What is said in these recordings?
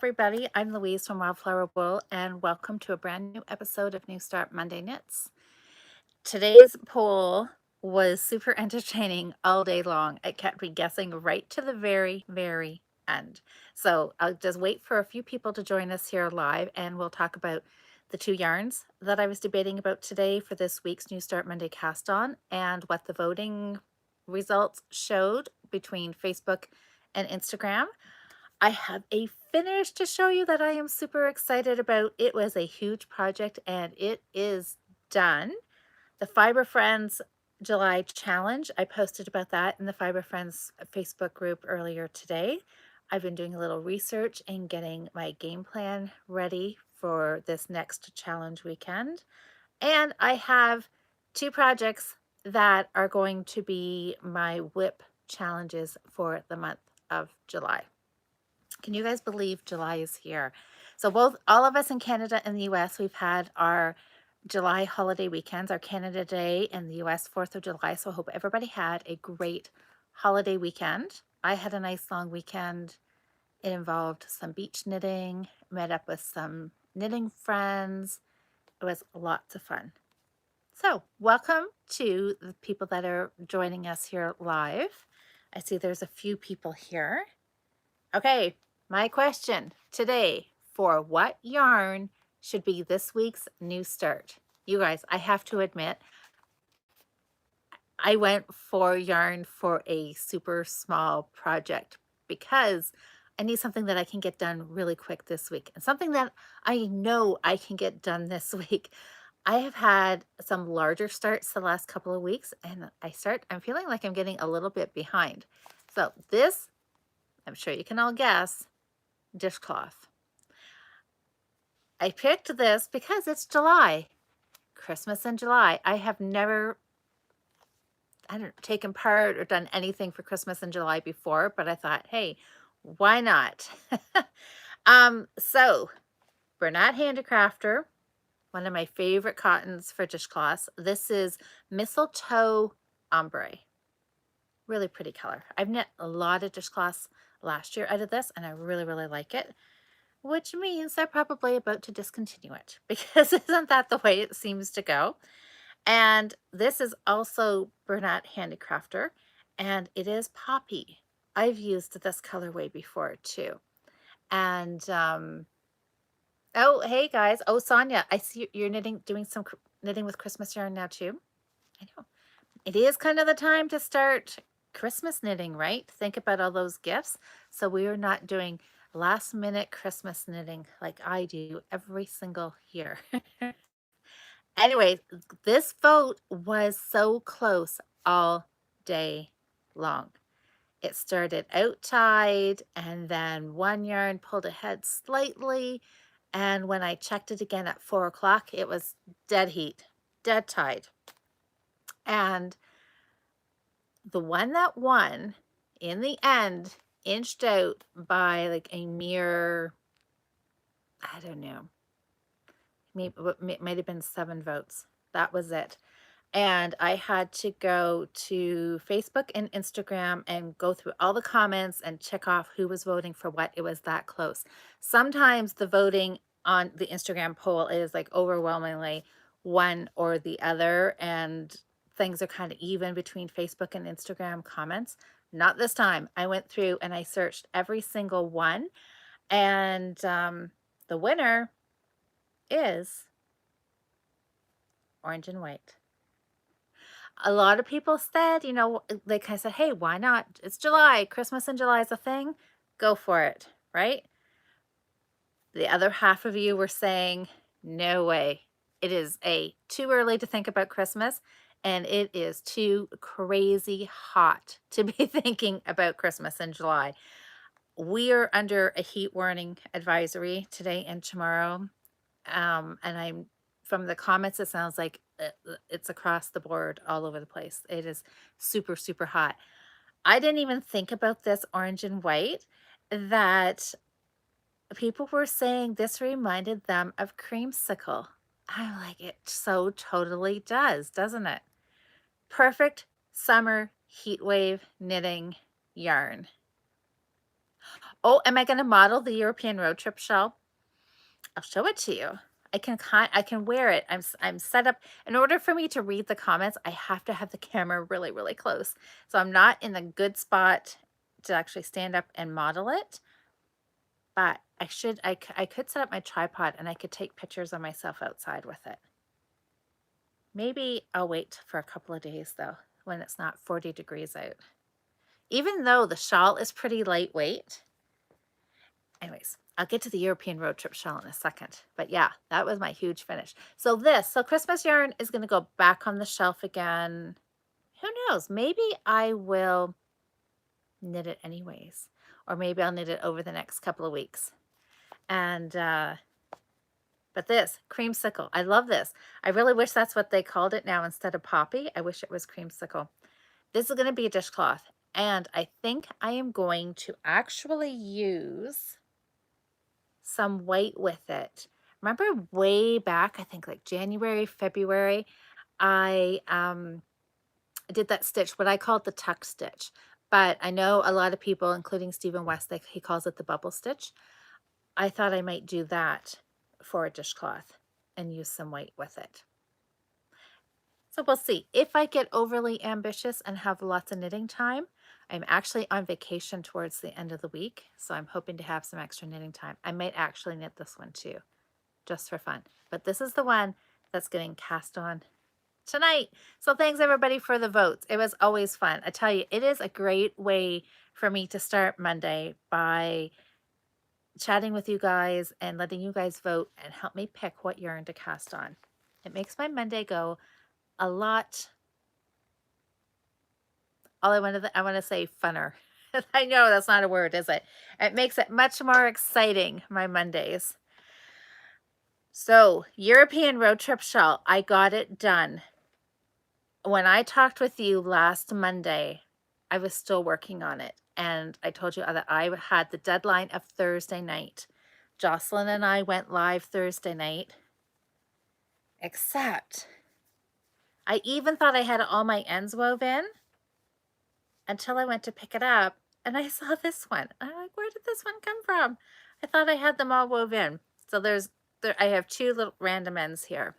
everybody. I'm Louise from Wildflower Wool, and welcome to a brand new episode of New Start Monday Knits. Today's poll was super entertaining all day long. It kept me guessing right to the very end. So I'll just wait for a few people to join us here live, and we'll talk about the two yarns that I was debating about today for this week's New Start Monday cast on and what the voting results showed between Facebook and Instagram. I have a finish to show you that I am super excited about. It was a huge project and it is done. The Fiber Friends July challenge, I posted about that in the Fiber Friends Facebook group earlier today. I've been doing a little research and getting my game plan ready for this next challenge weekend. And I have two projects that are going to be my whip challenges for the month of July. Can you guys believe July is here? So all of us in Canada and the US, we've had our July holiday weekends, our Canada Day and the US 4th of July. So I hope everybody had a great holiday weekend. I had a nice long weekend. It involved some beach knitting, met up with some knitting friends. It was lots of fun. So welcome to the people that are joining us here live. I see there's a few people here. Okay, my question today, for what yarn should be this week's new start? You guys, I have to admit, I went for yarn for a super small project because I need something that I can get done really quick this week and something that I know I can get done this week. I have had some larger starts the last couple of weeks and I'm feeling like I'm getting a little bit behind. So this, I'm sure you can all guess, dishcloth. I picked this because it's July, Christmas in July. I have never, taken part or done anything for Christmas in July before, but I thought, hey, why not? So Bernat Handicrafter, one of my favorite cottons for dishcloths. This is Mistletoe Ombre. Really pretty color. I've knit a lot of dishcloths last year out of this, and I really like it. Which means they're probably about to discontinue it because isn't that the way it seems to go? And this is also Bernat Handicrafter, and it is Poppy. I've used this colorway before too. And oh, hey guys. Oh, Sonia, I see you're doing some knitting with Christmas yarn now too. I know. It is kind of the time to start Christmas knitting, right? Think about all those gifts. So we are not doing last minute Christmas knitting like I do every single year. Anyways, this vote was so close all day long. It started out tied and then one yarn pulled ahead slightly. And when I checked it again at 4 o'clock, it was dead heat, dead tied. And the one that won in the end inched out by like a mere, I don't know, maybe it might have been 7 votes. That was it. And I had to go to Facebook and Instagram and go through all the comments and check off who was voting for what. It was that close. Sometimes the voting on the Instagram poll is like overwhelmingly one or the other, and things are kind of even between Facebook and Instagram comments. Not this time. I went through and I searched every single one, and the winner is orange and white. A lot of people said, they kind of said, hey, why not? It's July. Christmas in July is a thing. Go for it, right? The other half of you were saying, no way. It is too early to think about Christmas, and it is too crazy hot to be thinking about Christmas in July. We are under a heat warning advisory today and tomorrow. And from the comments, it sounds like it's across the board all over the place. It is super hot. I didn't even think about this orange and white, that people were saying this reminded them of creamsicle. I'm like, it so totally does, doesn't it? Perfect summer heat wave knitting yarn. Oh, am I going to model the European road trip shawl? I'll show it to you. I can wear it. I'm set up. In order for me to read the comments, I have to have the camera really, really close. So I'm not in a good spot to actually stand up and model it. But I could set up my tripod and I could take pictures of myself outside with it. Maybe I'll wait for a couple of days though, when it's not 40 degrees out. Even though the shawl is pretty lightweight. Anyways, I'll get to the European road trip shawl in a second. But yeah, that was my huge finish. So Christmas yarn is going to go back on the shelf again. Who knows? Maybe I will knit it anyways. Or maybe I'll knit it over the next couple of weeks. And, but this, creamsicle, I love this. I really wish that's what they called it now instead of poppy. I wish it was creamsicle. This is going to be a dishcloth. And I think I am going to actually use some white with it. Remember way back, I think like January, February, I did that stitch, what I called the tuck stitch. But I know a lot of people, including Stephen West, he calls it the bubble stitch. I thought I might do that for a dishcloth and use some white with it. So we'll see. If I get overly ambitious and have lots of knitting time, I'm actually on vacation towards the end of the week, so I'm hoping to have some extra knitting time. I might actually knit this one too, just for fun. But this is the one that's getting cast on tonight. So thanks everybody for the votes. It was always fun. I tell you, it is a great way for me to start Monday by chatting with you guys and letting you guys vote and help me pick what yarn to cast on. It makes my Monday go a lot, I want to say funner. I know that's not a word, is it? It makes it much more exciting, my Mondays. So, European road trip shawl, I got it done. When I talked with you last Monday, I was still working on it. And I told you that I had the deadline of Thursday night. Jocelyn and I went live Thursday night. Except, I even thought I had all my ends woven until I went to pick it up and I saw this one. I'm like, where did this one come from? I thought I had them all woven. So I have two little random ends here.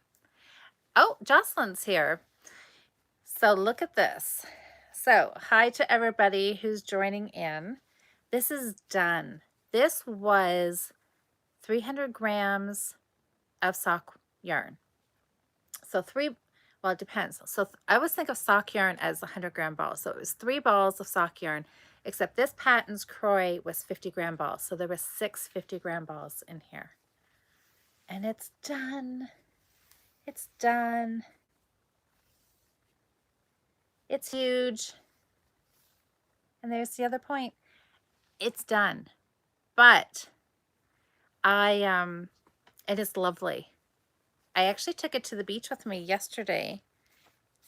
Oh, Jocelyn's here. So look at this. So hi to everybody who's joining in. This is done. This was 300 grams of sock yarn. So well, it depends. So I always think of sock yarn as 100-gram balls. So it was 3 balls of sock yarn, except this Patton's Croy was 50-gram balls. So there were 6 50-gram balls in here. And it's done. It's done. It's huge. And there's the other point. It's done. But it is lovely. I actually took it to the beach with me yesterday,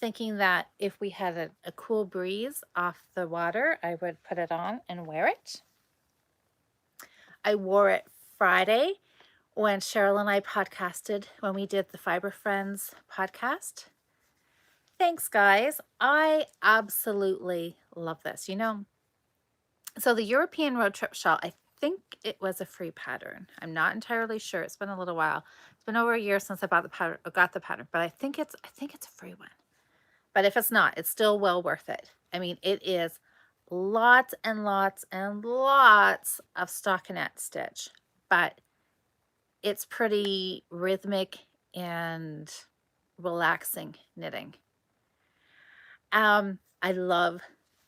thinking that if we had a cool breeze off the water, I would put it on and wear it. I wore it Friday when Cheryl and I podcasted, when we did the Fiber Friends podcast. Thanks, guys. I absolutely love this. You know, so the European road trip shawl, I think it was a free pattern. I'm not entirely sure. It's been a little while. It's been over a year since I got the pattern, but I think it's a free one. But if it's not, it's still well worth it. I mean, it is lots and lots and lots of stockinette stitch, but it's pretty rhythmic and relaxing knitting. I love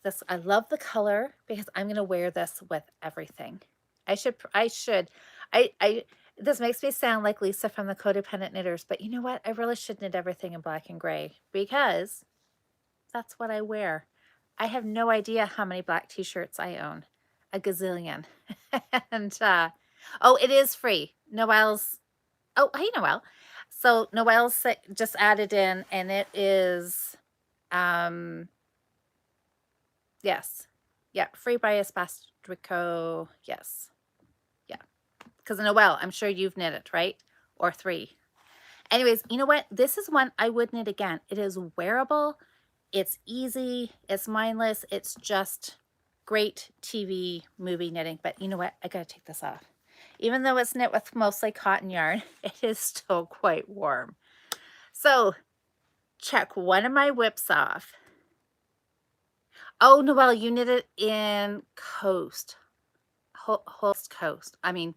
this. I love the color because I'm going to wear this with everything. This makes me sound like Lisa from the Codependent Knitters, but you know what? I really should knit everything in black and gray because that's what I wear. I have no idea how many black t-shirts I own. A gazillion. And, oh, it is free. Noelle's, oh, hey, Noelle. So Noelle's just added in, and it is, yes. Yeah, free by Espastrico. Yes. Yeah. Because Noelle, I'm sure you've knit it, right? Or 3. Anyways, you know what? This is one I would knit again. It is wearable. It's easy. It's mindless. It's just great TV movie knitting, but you know what? I gotta take this off. Even though it's knit with mostly cotton yarn, it is still quite warm. So check one of my whips off. Oh, Noelle, you knit it in Coast. Holst Coast. I mean,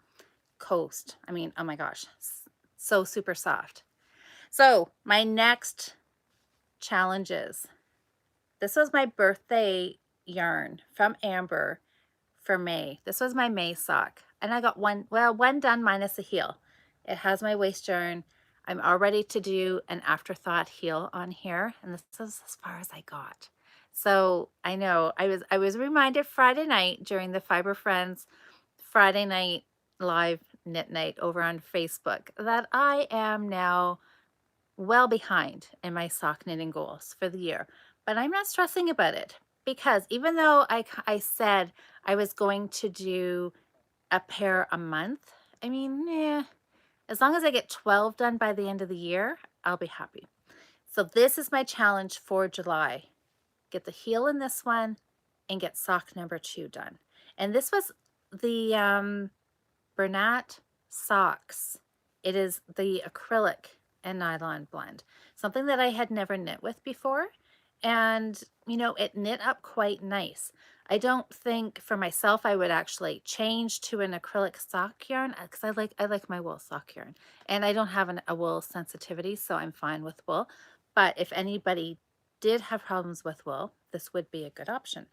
Coast. I mean, oh my gosh. So super soft. So my next challenge is, this was my birthday yarn from Amber for May. This was my May sock. And I got one done minus the heel. It has my waist yarn. I'm all ready to do an afterthought heel on here. And this is as far as I got. So I know I was reminded Friday night during the Fiber Friends Friday night live knit night over on Facebook that I am now well behind in my sock knitting goals for the year. But I'm not stressing about it because even though I said I was going to do a pair a month, I mean, as long as I get 12 done by the end of the year, I'll be happy. So this is my challenge for July. Get the heel in this one and get sock number 2 done. And this was the Bernat socks. It is the acrylic and nylon blend, something that I had never knit with before. And, you know, it knit up quite nice. I don't think for myself I would actually change to an acrylic sock yarn because I like my wool sock yarn. And I don't have a wool sensitivity, so I'm fine with wool. But if anybody did have problems with wool, this would be a good option.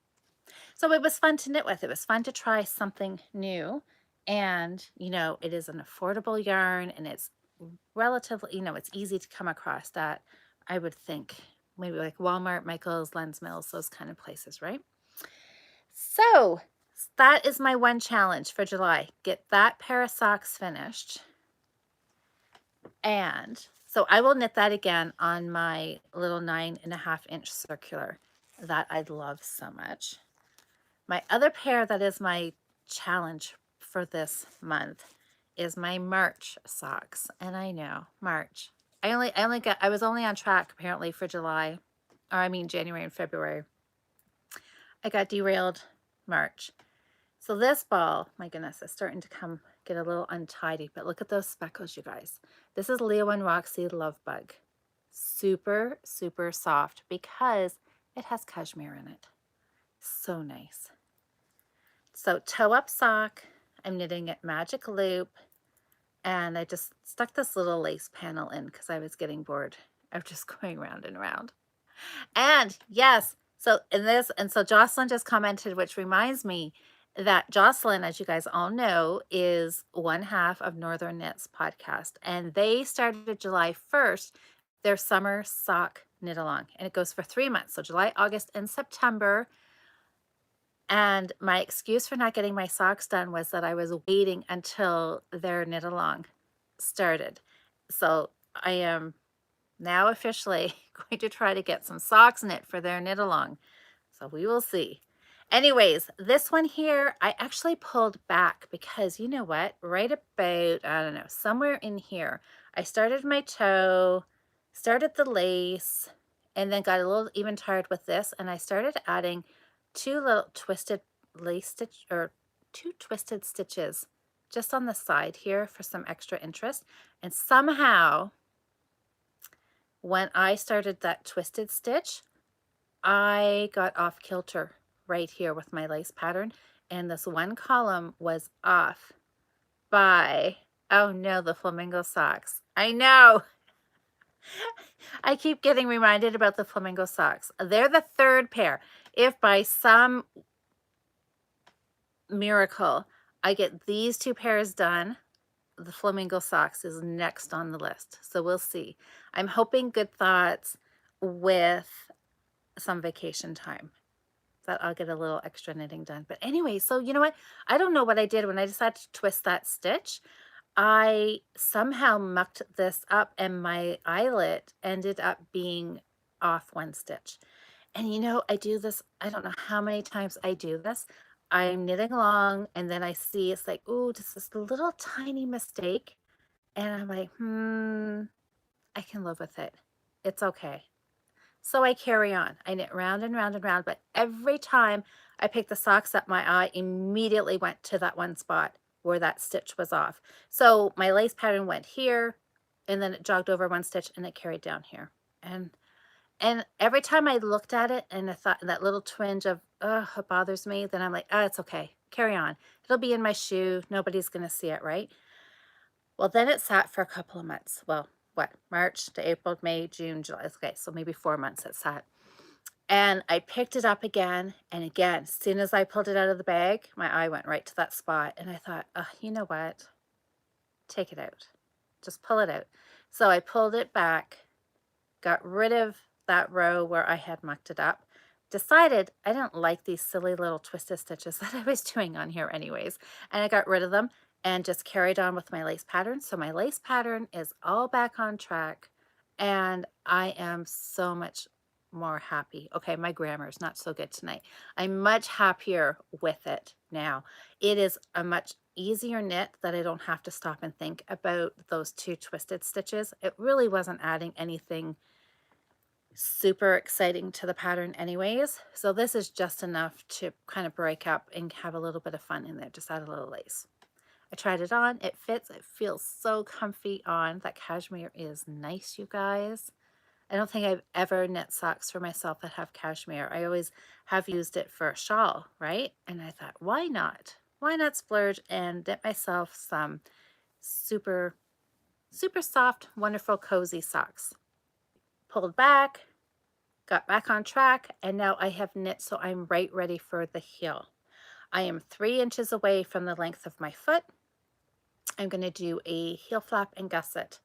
So it was fun to knit with. It was fun to try something new. And, you know, it is an affordable yarn and it's relatively, you know, it's easy to come across that, I would think, maybe like Walmart, Michael's, Lens Mills, those kind of places, right? So that is my one challenge for July. Get that pair of socks finished. And so I will knit that again on my little 9.5-inch circular that I love so much. My other pair that is my challenge for this month is my March socks. And I know, March. I was only on track apparently for July, or I mean January and February. I got derailed March. So this ball, my goodness, is starting to get a little untidy, but look at those speckles, you guys. This is Leo and Roxy Love Bug. Super, super soft because it has cashmere in it. So nice. So toe up sock, I'm knitting it magic loop, and I just stuck this little lace panel in because I was getting bored of just going round and round. And yes, so so Jocelyn just commented, which reminds me that Jocelyn, as you guys all know, is one half of Northern Knits podcast, and they started July 1st their summer sock knit along, and it goes for 3 months. So July, August, and September. And my excuse for not getting my socks done was that I was waiting until their knit along started. So I am now officially going to try to get some socks knit for their knit along. So we will see. Anyways, this one here, I actually pulled back because you know what? Right about, I don't know, somewhere in here, I started my toe, started the lace, and then got a little even tired with this. And I started adding 2 little twisted lace stitch or 2 twisted stitches just on the side here for some extra interest. And somehow when I started that twisted stitch, I got off kilter right here with my lace pattern, and this one column was off by, oh no, the flamingo socks. I know. I keep getting reminded about the flamingo socks. They're the 3rd pair. If by some miracle I get these 2 pairs done, the flamingo socks is next on the list. So we'll see. I'm hoping Good Thoughts with some vacation time that I'll get a little extra knitting done. But anyway, so you know what? I don't know what I did when I decided to twist that stitch. I somehow mucked this up and my eyelet ended up being off 1 stitch. And you know, I do this, I don't know how many times I do this. I'm knitting along and then I see it's like, ooh, just this little tiny mistake. And I'm like, I can live with it. It's okay. So I carry on. I knit round and round and round, but every time I picked the socks up, my eye immediately went to that one spot where that stitch was off. So my lace pattern went here, and then it jogged over one stitch and it carried down here. And every time I looked at it and I thought that little twinge of, oh, it bothers me, then I'm like, oh, it's okay. Carry on. It'll be in my shoe. Nobody's going to see it, right? Well, then it sat for a couple of months. Well, what? March to April, May, June, July. Okay, so maybe 4 months it sat. And I picked it up again and again. As soon as I pulled it out of the bag, my eye went right to that spot. And I thought, oh, you know what? Take it out. Just pull it out. So I pulled it back, got rid of that row where I had mucked it up, decided I didn't like these silly little twisted stitches that I was doing on here anyways, and I got rid of them and just carried on with my lace pattern. So my lace pattern is all back on track, and I am so much more happy. Okay, my grammar is not so good tonight. I'm much happier with it now. It is a much easier knit that I don't have to stop and think about those two twisted stitches. It really wasn't adding anything super exciting to the pattern anyways. So this is just enough to kind of break up and have a little bit of fun in there. Just add a little lace. I tried it on. It fits. It feels so comfy on. That cashmere is nice, you guys. I don't think I've ever knit socks for myself that have cashmere. I always have used it for a shawl, right? And I thought, why not? Why not splurge and knit myself some super, super soft, wonderful, cozy socks? Pulled back, got back on track, and now I have knit, so I'm right ready for the heel. I am 3 inches away from the length of my foot. I'm going to do a heel flap and gusset.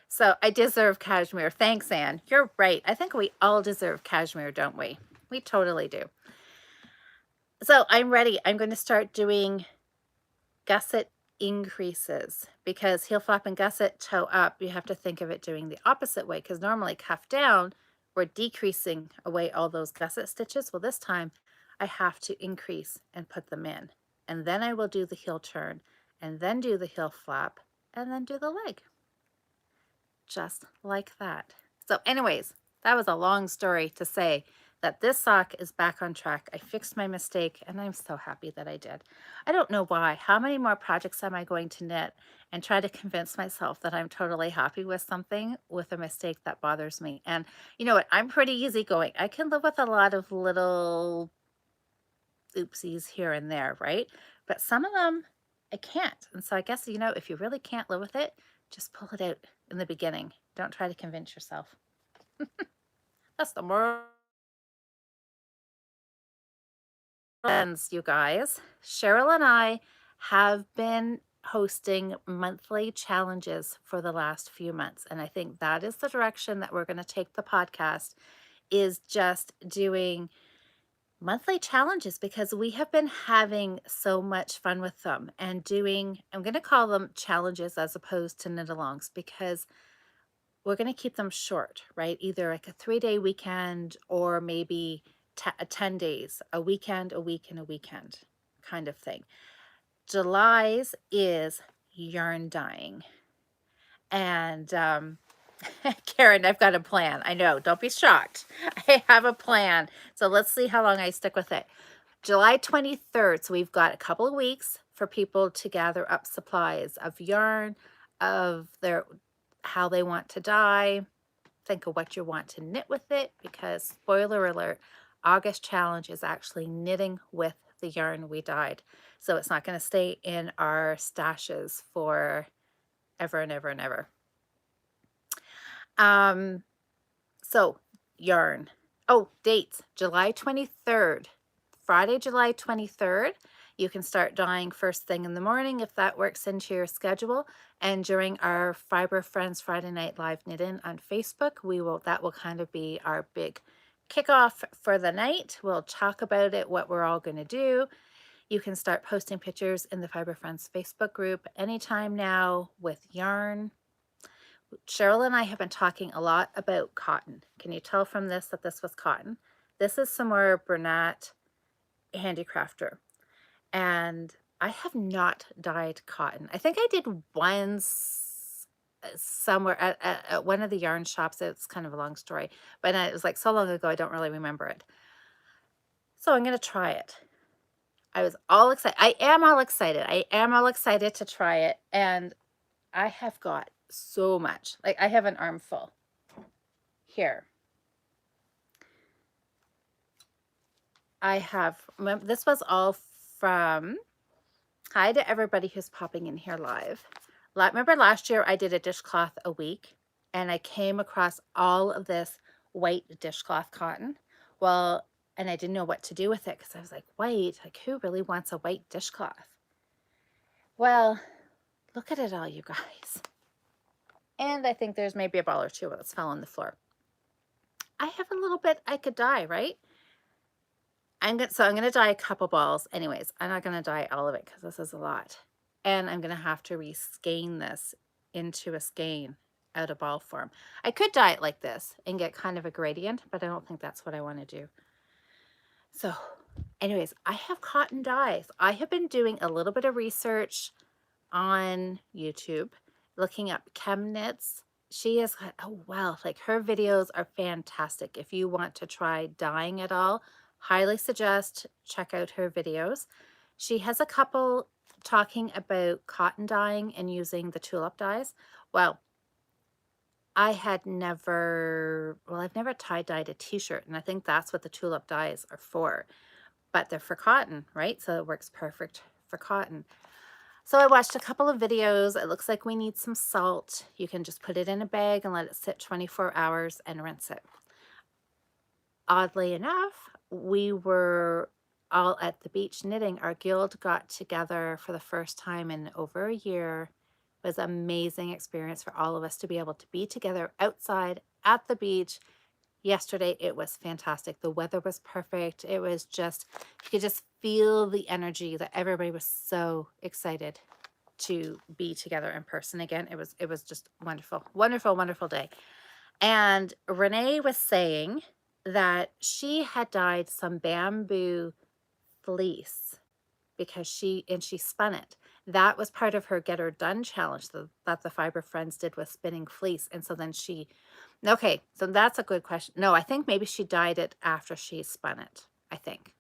So I deserve cashmere. Thanks, Anne. You're right. I think we all deserve cashmere, don't we? We totally do. So I'm ready. I'm going to start doing gusset increases, because heel flap and gusset, toe up, you have to think of it doing the opposite way, because normally cuff down, we're decreasing away all those gusset stitches. Well, this time I have to increase and put them in. And then I will do the heel turn, and then do the heel flap, and then do the leg. Just like that. So anyways, that was a long story to say that this sock is back on track. I fixed my mistake, and I'm so happy that I did. I don't know why. How many more projects am I going to knit and try to convince myself that I'm totally happy with something with a mistake that bothers me? And you know what? I'm pretty easygoing. I can live with a lot of little oopsies here and there, right? But some of them I can't. And so I guess, you know, if you really can't live with it, just pull it out in the beginning. Don't try to convince yourself. That's the moral. Friends, you guys, Cheryl and I have been hosting monthly challenges for the last few months, and I think that is the direction that we're going to take the podcast, is just doing monthly challenges, because we have been having so much fun with them and doing, I'm going to call them challenges as opposed to knit alongs, because we're going to keep them short, right? Either like a 3-day weekend, or maybe 10 days, a weekend, a week, and a weekend kind of thing. July's is yarn dyeing. And Karen, I've got a plan. I know, don't be shocked. I have a plan. So let's see how long I stick with it. July 23rd, so we've got a couple of weeks for people to gather up supplies of yarn, of their how they want to dye. Think of what you want to knit with it, because spoiler alert, August challenge is actually knitting with the yarn we dyed. So it's not going to stay in our stashes for ever and ever and ever. So yarn. Oh, dates. July 23rd. Friday, July 23rd. You can start dyeing first thing in the morning if that works into your schedule. And during our Fiber Friends Friday Night Live Knit-In on Facebook, that will kind of be our big kickoff for the night. We'll talk about it, what we're all going to do. You can start posting pictures in the Fiber Friends Facebook group anytime now with yarn. Cheryl and I have been talking a lot about cotton. Can you tell from this that this was cotton? This is some more Bernat Handicrafter. And I have not dyed cotton. I think I did once somewhere at one of the yarn shops. It's kind of a long story, but it was like so long ago, I don't really remember it. So I'm going to try it. I was all excited. I am all excited. I am all excited to try it. And I have got so much. Like, I have an armful here. I have, this was all from, hi to everybody who's popping in here live. Remember last year I did a dishcloth a week and I came across all of this white dishcloth cotton. Well, and I didn't know what to do with it because I was like, white, like who really wants a white dishcloth? Well, look at it all, you guys. And I think there's maybe a ball or two that's fell on the floor. I have a little bit I could dye, right? I'm gonna dye a couple balls. Anyways, I'm not gonna dye all of it because this is a lot. And I'm gonna have to reskein this into a skein out of ball form. I could dye it like this and get kind of a gradient, but I don't think that's what I want to do. So anyways, I have cotton dyes. I have been doing a little bit of research on YouTube, looking up Chem Knits. She has got, oh wow, like her videos are fantastic. If you want to try dyeing at all, highly suggest check out her videos. She has a couple talking about cotton dyeing and using the tulip dyes. Well, I've never tie-dyed a t-shirt, and I think that's what the tulip dyes are for. But they're for cotton, right? So it works perfect for cotton. So I watched a couple of videos. It looks like we need some salt. You can just put it in a bag and let it sit 24 hours and rinse it. Oddly enough, we were all at the beach knitting. Our guild got together for the first time in over a year. It was an amazing experience for all of us to be able to be together outside at the beach. Yesterday, it was fantastic. The weather was perfect. It was just, you could just feel the energy that everybody was so excited to be together in person again. It was just wonderful, wonderful, wonderful day. And Renee was saying that she had dyed some bamboo fleece because she spun it. That was part of her Get Her Done challenge that the Fiber Friends did with spinning fleece. And so then okay, so that's a good question. No, I think maybe she dyed it after she spun it, I think.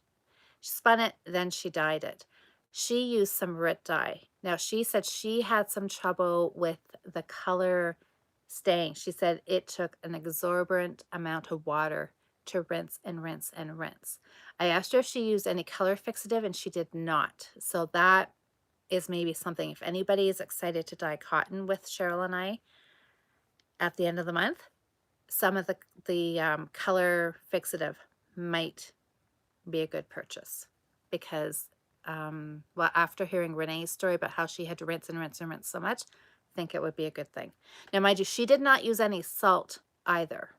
She spun it, then she dyed it. She used some RIT dye. Now, she said she had some trouble with the color staying. She said it took an exorbitant amount of water to rinse and rinse and rinse. I asked her if she used any color fixative, and she did not. So that is maybe something. If anybody is excited to dye cotton with Cheryl and I at the end of the month, some of the color fixative might be a good purchase because, well, after hearing Renee's story about how she had to rinse and rinse and rinse so much, I think it would be a good thing. Now, mind you, she did not use any salt either.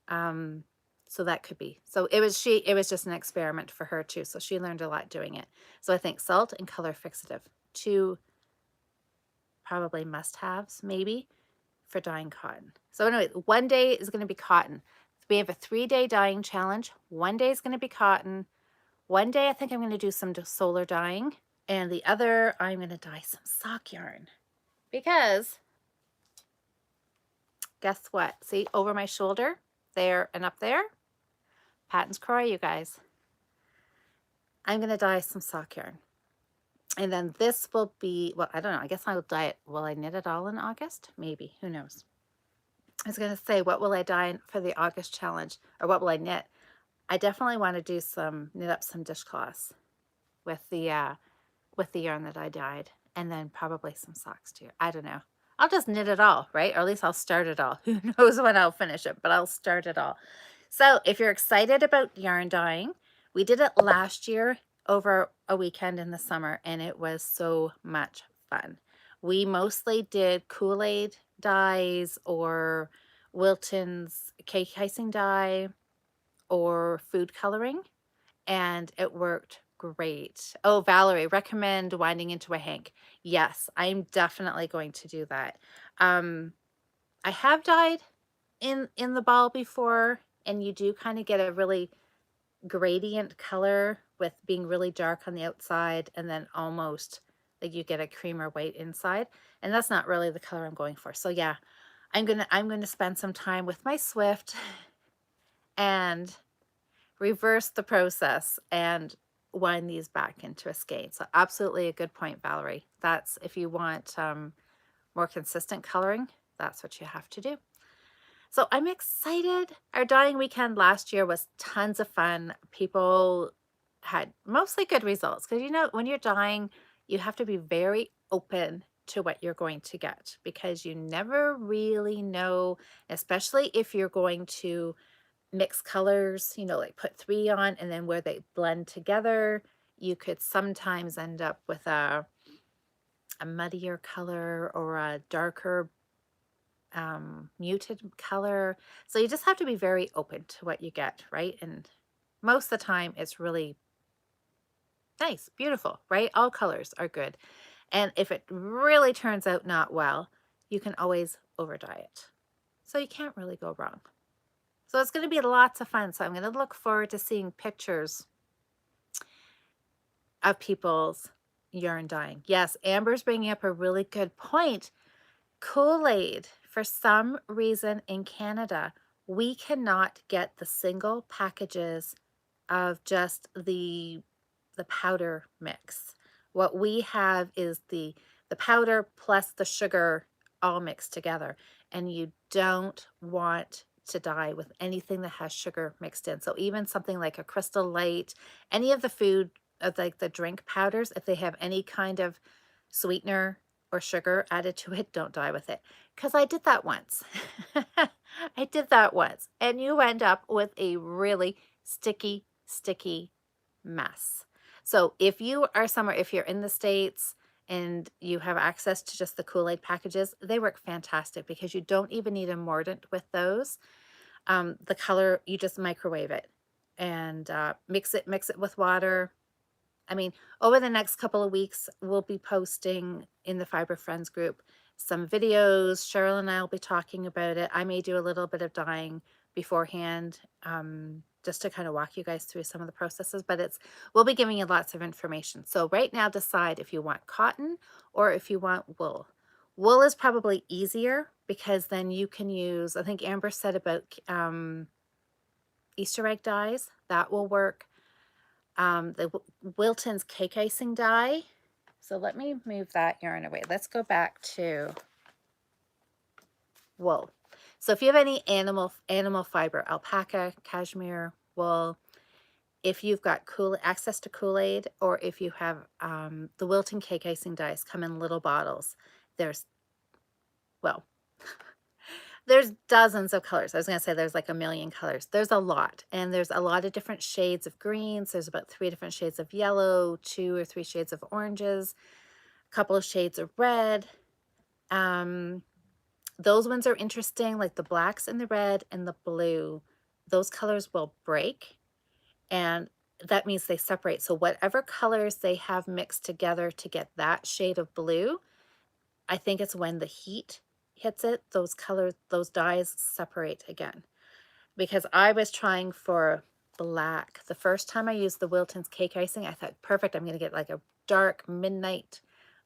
So that could be. So it was just an experiment for her too. So she learned a lot doing it. So I think salt and color fixative, two probably must-haves maybe for dyeing cotton. So anyway, one day is going to be cotton. We have a 3-day dyeing challenge. One day is going to be cotton. One day I think I'm going to do some solar dyeing. And the other, I'm going to dye some sock yarn. Because, guess what? See, over my shoulder, there and up there, Patton's Croy, you guys. I'm going to dye some sock yarn. And then this will be, well, I don't know. I guess I'll dye it. Will I knit it all in August? Maybe. Who knows? I was going to say, what will I dye for the August challenge? Or what will I knit? I definitely want to do knit up some dishcloths with the yarn that I dyed. And then probably some socks too. I don't know. I'll just knit it all, right? Or at least I'll start it all. Who knows when I'll finish it, but I'll start it all. So if you're excited about yarn dyeing, we did it last year over a weekend in the summer, and it was so much fun. We mostly did Kool-Aid dyes or Wilton's cake icing dye or food coloring, and it worked great. Oh, Valerie, recommend winding into a hank. Yes, I'm definitely going to do that. I have dyed in the ball before, and you do kind of get a really gradient color with being really dark on the outside and then almost like you get a cream or white inside, and that's not really the color I'm going for. So yeah, I'm gonna spend some time with my Swift and reverse the process and wind these back into a skein. So absolutely a good point, Valerie. That's if you want more consistent coloring, that's what you have to do. So I'm excited. Our dyeing weekend last year was tons of fun. People had mostly good results because, you know, when you're dyeing, you have to be very open to what you're going to get because you never really know, especially if you're going to mix colors, you know, like put three on and then where they blend together, you could sometimes end up with a muddier color or a darker muted color. So you just have to be very open to what you get, right? And most of the time it's really nice, beautiful, right? All colors are good. And if it really turns out not well, you can always over dye it. So you can't really go wrong. So it's going to be lots of fun. So I'm going to look forward to seeing pictures of people's yarn dyeing. Yes, Amber's bringing up a really good point. Kool-Aid, for some reason in Canada, we cannot get the single packages of just the powder mix. What we have is the powder plus the sugar all mixed together, and you don't want to dye with anything that has sugar mixed in. So even something like a Crystal Light, any of the food, like the drink powders, if they have any kind of sweetener or sugar added to it, don't dye with it. Because I did that once. I did that once. And you end up with a really sticky mess. So if you are somewhere, if you're in the States and you have access to just the Kool-Aid packages, they work fantastic because you don't even need a mordant with those. The color, you just microwave it and mix it with water. I mean, over the next couple of weeks, we'll be posting in the Fiber Friends group some videos. Cheryl and I will be talking about it. I may do a little bit of dyeing beforehand, just to kind of walk you guys through some of the processes, but we'll be giving you lots of information. So right now, decide if you want cotton or if you want wool. Wool is probably easier because then you can use, I think Amber said about Easter egg dyes. That will work. The Wilton's cake icing dye. So let me move that yarn away. Let's go back to wool. So if you have any animal fiber, alpaca, cashmere, wool, if you've got access to Kool-Aid, or if you have the Wilton cake icing dyes come in little bottles, there's, well, there's dozens of colors. I was going to say there's like a million colors. There's a lot. And there's a lot of different shades of greens. There's about 3 different shades of yellow, 2 or 3 shades of oranges, a couple of shades of red. Those ones are interesting, like the blacks and the red and the blue. Those colors will break, and that means they separate. So whatever colors they have mixed together to get that shade of blue, I think it's when the heat hits it, those colors, those dyes separate again. Because I was trying for black. The first time I used the Wilton's cake icing, I thought, perfect, I'm going to get like a dark midnight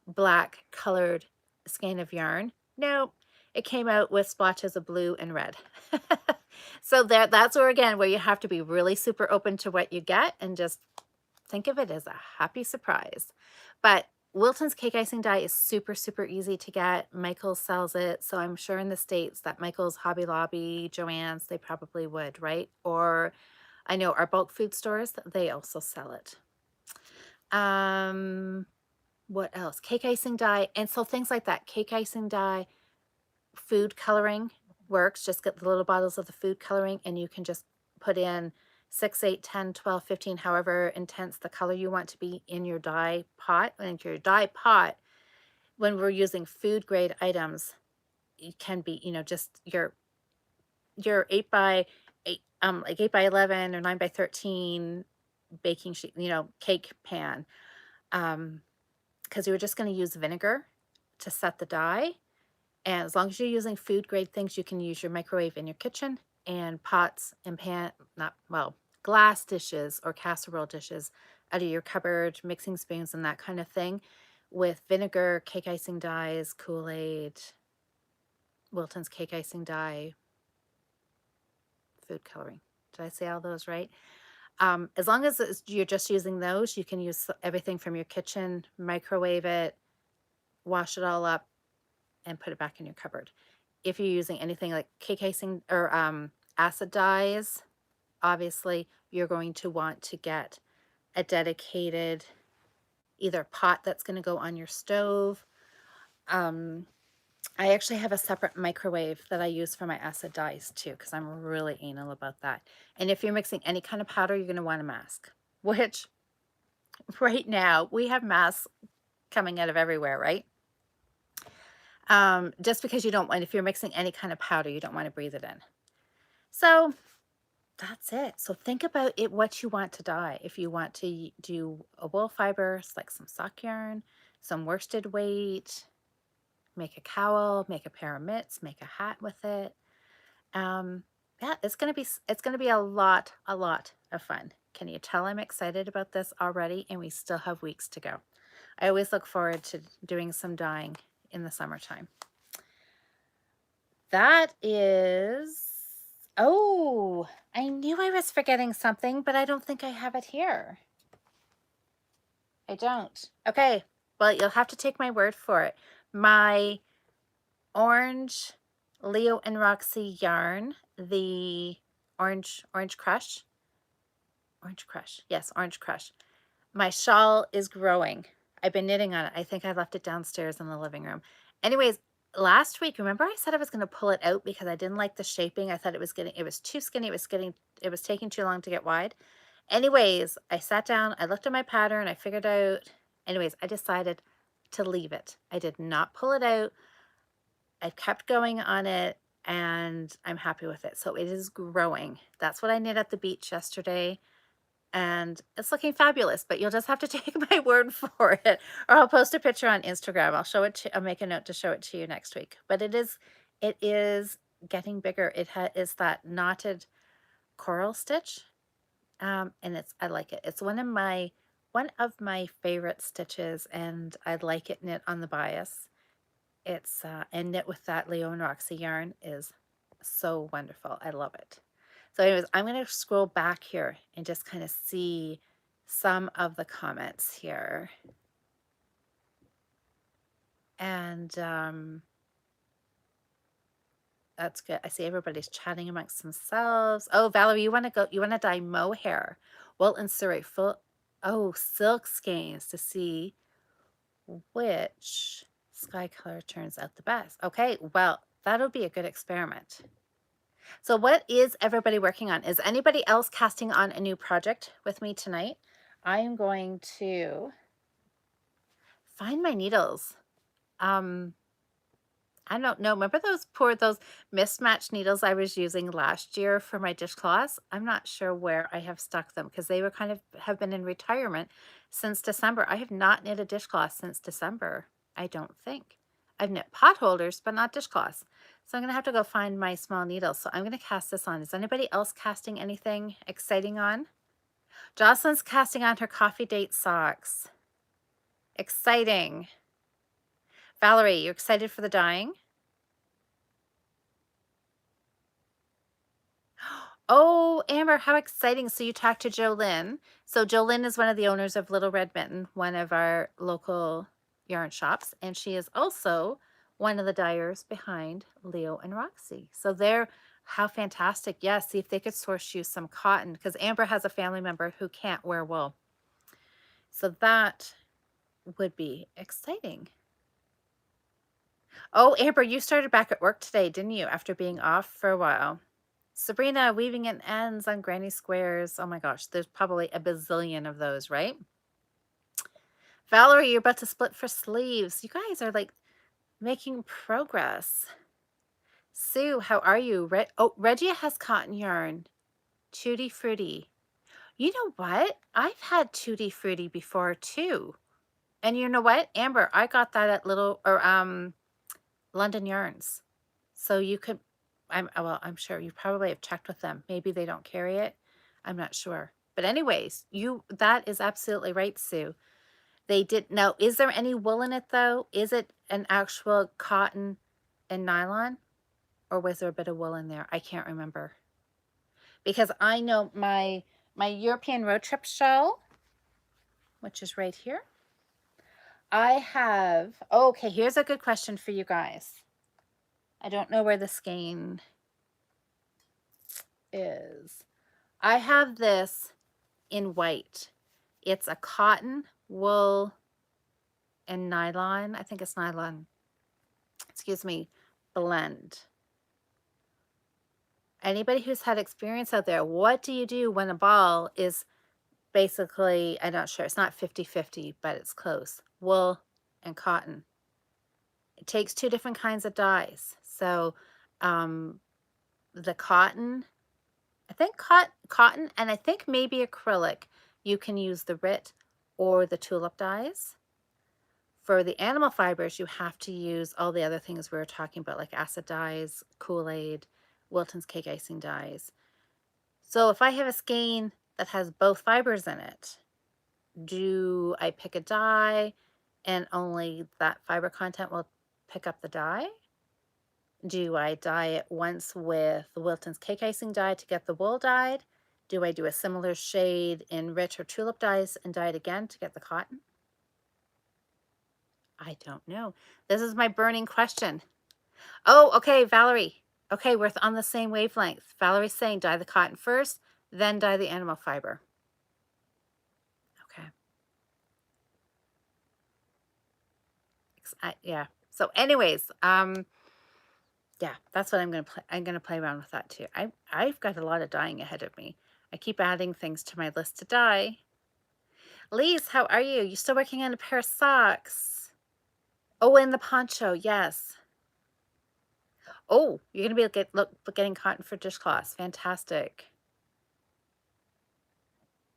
black colored skein of yarn. No, it came out with splotches of blue and red. So that's where, again, where you have to be really super open to what you get and just think of it as a happy surprise. But Wilton's cake icing dye is super easy to get. Michaels sells it. So I'm sure in the States that Michaels, Hobby Lobby, Joann's, they probably would, right? Or I know our bulk food stores, they also sell it. What else? Cake icing dye. And so things like that, cake icing dye, food coloring works. Just get the little bottles of the food coloring and you can just put in 6, 8, 10, 12, 15, however intense the color you want to be in your dye pot. And your dye pot, when we're using food grade items, it can be, you know, just your 8 by 8, like 8 by 11 or 9 by 13 baking sheet, you know, cake pan. Because you're just going to use vinegar to set the dye. And as long as you're using food grade things, you can use your microwave in your kitchen, and pots and glass dishes or casserole dishes out of your cupboard, mixing spoons and that kind of thing with vinegar, cake icing dyes, Kool-Aid, Wilton's cake icing dye, food coloring. Did I say all those right? As long as you're just using those, you can use everything from your kitchen, microwave it, wash it all up, and put it back in your cupboard. If you're using anything like cake icing or acid dyes, obviously you're going to want to get a dedicated either pot that's going to go on your stove. I actually have a separate microwave that I use for my acid dyes too, because I'm really anal about that. And if you're mixing any kind of powder, you're going to want a mask, which right now we have masks coming out of everywhere, right? Just because you don't want, if you're mixing any kind of powder, you don't want to breathe it in. So that's it. So think about it, what you want to dye. If you want to do a wool fiber, like some sock yarn, some worsted weight, make a cowl, make a pair of mitts, make a hat with it. Yeah, it's gonna be a lot of fun. Can you tell I'm excited about this already? And we still have weeks to go. I always look forward to doing some dyeing in the summertime. That is, oh, I knew I was forgetting something, but I don't think I have it here. I don't. Okay, well, you'll have to take my word for it. My orange Leo and Roxy yarn, the orange crush. Orange crush. Yes, orange crush. My shawl is growing. I've been knitting on it. I think I left it downstairs in the living room. Anyways, last week, remember I said I was going to pull it out because I didn't like the shaping. I thought it was too skinny. It was taking too long to get wide. Anyways, I sat down, I looked at my pattern, I figured out, anyways, I decided to leave it. I did not pull it out. I kept going on it and I'm happy with it. So it is growing. That's what I knit at the beach yesterday. And it's looking fabulous, but you'll just have to take my word for it, or I'll post a picture on Instagram. I'll make a note to show it to you next week. But it is getting bigger. It is that knotted coral stitch, and I like it. It's one of my favorite stitches, and I like it knit on the bias. It's and knit with that Leo and Roxy yarn is so wonderful. I love it. So anyways, I'm going to scroll back here and just kind of see some of the comments here. And that's good. I see everybody's chatting amongst themselves. Oh, Valerie, you want to dye mohair. Wool and surrey silk skeins to see which sky color turns out the best. Okay, well, that'll be a good experiment. So what is everybody working on? Is anybody else casting on a new project with me tonight? I am going to find my needles. I don't know. Remember those mismatched needles I was using last year for my dishcloths? I'm not sure where I have stuck them because they have been in retirement since December. I have not knit a dishcloth since December, I don't think. I've knit pot holders, but not dishcloths. So I'm going to have to go find my small needles. So I'm going to cast this on. Is anybody else casting anything exciting on? Jocelyn's casting on her coffee date socks. Exciting. Valerie, you excited for the dyeing? Oh, Amber, how exciting. So you talked to Jolynn. So Jolynn is one of the owners of Little Red Mitten, one of our local yarn shops. And she is also one of the dyers behind Leo and Roxy. So how fantastic. Yeah, see if they could source you some cotton because Amber has a family member who can't wear wool. So that would be exciting. Oh, Amber, you started back at work today, didn't you, after being off for a while? Sabrina, weaving in ends on granny squares. Oh my gosh, there's probably a bazillion of those, right? Valerie, you're about to split for sleeves. You guys are like making progress. Sue, how are you? Reggie has cotton yarn. Tutti Frutti. You know what? I've had Tutti Frutti before too. And you know what? Amber, I got that at London Yarns. So you could, I'm sure you probably have checked with them. Maybe they don't carry it. I'm not sure. But anyways, that is absolutely right, Sue. They did. Now, is there any wool in it though? Is it an actual cotton and nylon? Or was there a bit of wool in there? I can't remember. Because I know my my European road trip shawl, which is right here. I have, okay, here's a good question for you guys. I don't know where the skein is. I have this in white. It's a cotton, wool, and nylon. I think it's nylon. Excuse me, blend. Anybody who's had experience out there, what do you do when a ball is basically, I'm not sure, it's not 50-50, but it's close, wool and cotton? It takes two different kinds of dyes. So the cotton, I think cotton, and I think maybe acrylic, you can use the RIT or the tulip dyes. For the animal fibers, you have to use all the other things we were talking about, like acid dyes, Kool-Aid, Wilton's cake icing dyes. So if I have a skein that has both fibers in it, do I pick a dye and only that fiber content will pick up the dye? Do I dye it once with the Wilton's cake icing dye to get the wool dyed? Do I do a similar shade in rich or tulip dyes and dye it again to get the cotton? I don't know. This is my burning question. Oh, okay, Valerie. Okay, we're on the same wavelength. Valerie's saying dye the cotton first, then dye the animal fiber. Okay. Yeah. So anyways, yeah, that's what I'm going to play. I'm going to play around with that too. I've got a lot of dyeing ahead of me. I keep adding things to my list to dye. Lise, how are you? You still working on a pair of socks? Oh, and the poncho, yes. Oh, you're going to be getting cotton for dishcloths. Fantastic.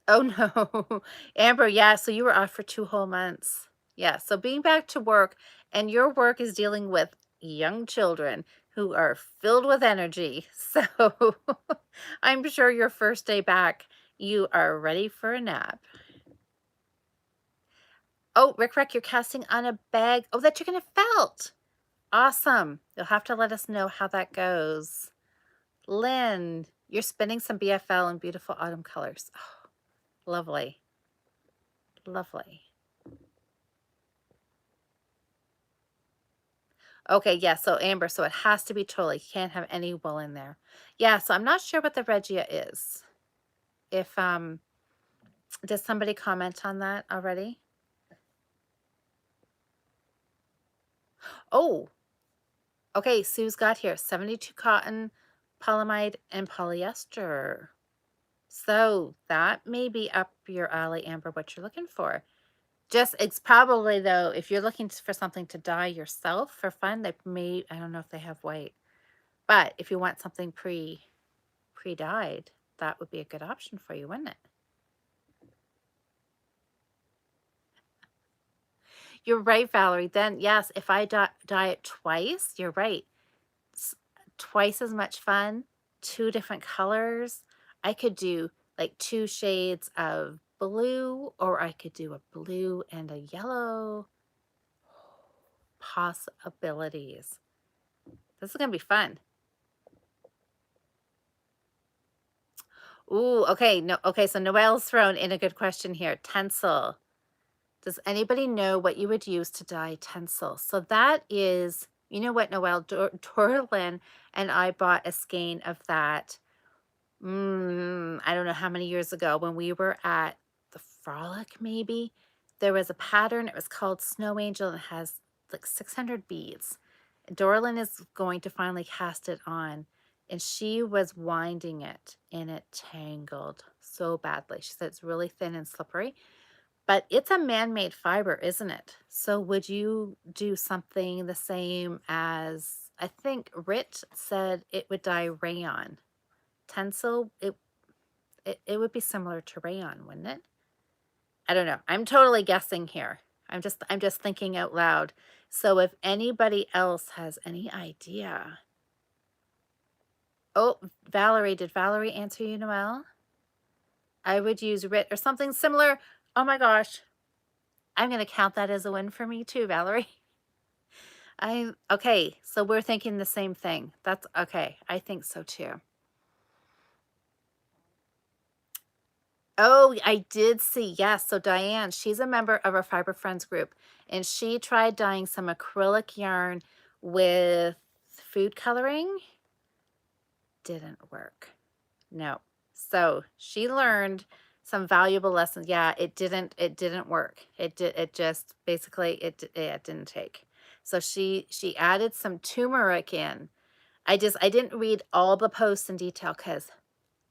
Oh no. Amber, yeah, so you were off for 2 whole months. Yeah, so being back to work, and your work is dealing with young children who are filled with energy. So I'm sure your first day back, you are ready for a nap. Oh, Rick, you're casting on a bag. Oh, that you're gonna felt. Awesome. You'll have to let us know how that goes. Lynn, you're spinning some BFL in beautiful autumn colors. Oh, lovely. Lovely. Okay, yeah, so Amber, so it has to be totally, you can't have any wool in there. Yeah, so I'm not sure what the Regia is. If, does somebody comment on that already? Oh, okay, Sue's got here, 72 cotton, polyamide, and polyester. So that may be up your alley, Amber, what you're looking for. It's probably though, if you're looking for something to dye yourself for fun, I don't know if they have white, but if you want something pre-dyed, that would be a good option for you, wouldn't it? You're right, Valerie. Then yes, if I dye it twice, you're right. It's twice as much fun, 2 different colors. I could do like 2 shades of blue, or I could do a blue and a yellow. Possibilities. This is gonna be fun. Ooh, okay. No, okay, so Noelle's thrown in a good question here. Tencel. Does anybody know what you would use to dye tencel? So that is, you know what, Noelle, Dorlin and I bought a skein of that, I don't know how many years ago when we were at the Frolic, maybe. There was a pattern, it was called Snow Angel, and it has like 600 beads. Dorlin is going to finally cast it on, and she was winding it, and it tangled so badly. She said it's really thin and slippery. But it's a man-made fiber, isn't it? So would you do something the same as, I think Rit said it would dye rayon. Tencel, it would be similar to rayon, wouldn't it? I don't know. I'm totally guessing here. I'm just thinking out loud. So if anybody else has any idea. Oh, Valerie, did Valerie answer you, Noelle? I would use Rit or something similar. Oh my gosh. I'm going to count that as a win for me too, Valerie. Okay, so we're thinking the same thing. That's okay. I think so too. Oh, I did see, yes. So Diane, she's a member of our Fiber Friends group, and she tried dyeing some acrylic yarn with food coloring. Didn't work. No. So she learned some valuable lessons. Yeah, it didn't work. It just basically it didn't take. So she added some turmeric in. I didn't read all the posts in detail because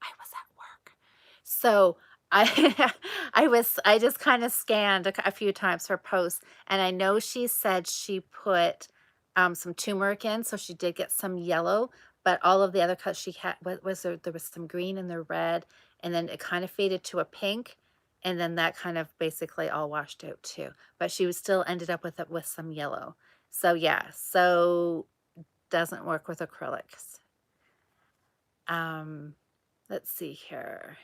I was at work. So I I just kind of scanned a few times her posts, and I know she said she put some turmeric in, so she did get some yellow, but all of the other colors she had, what was there was some green and the red, and then it kind of faded to a pink, and then that kind of basically all washed out too. But she was still ended up with it with some yellow. So yeah, so doesn't work with acrylics. Um, let's see here.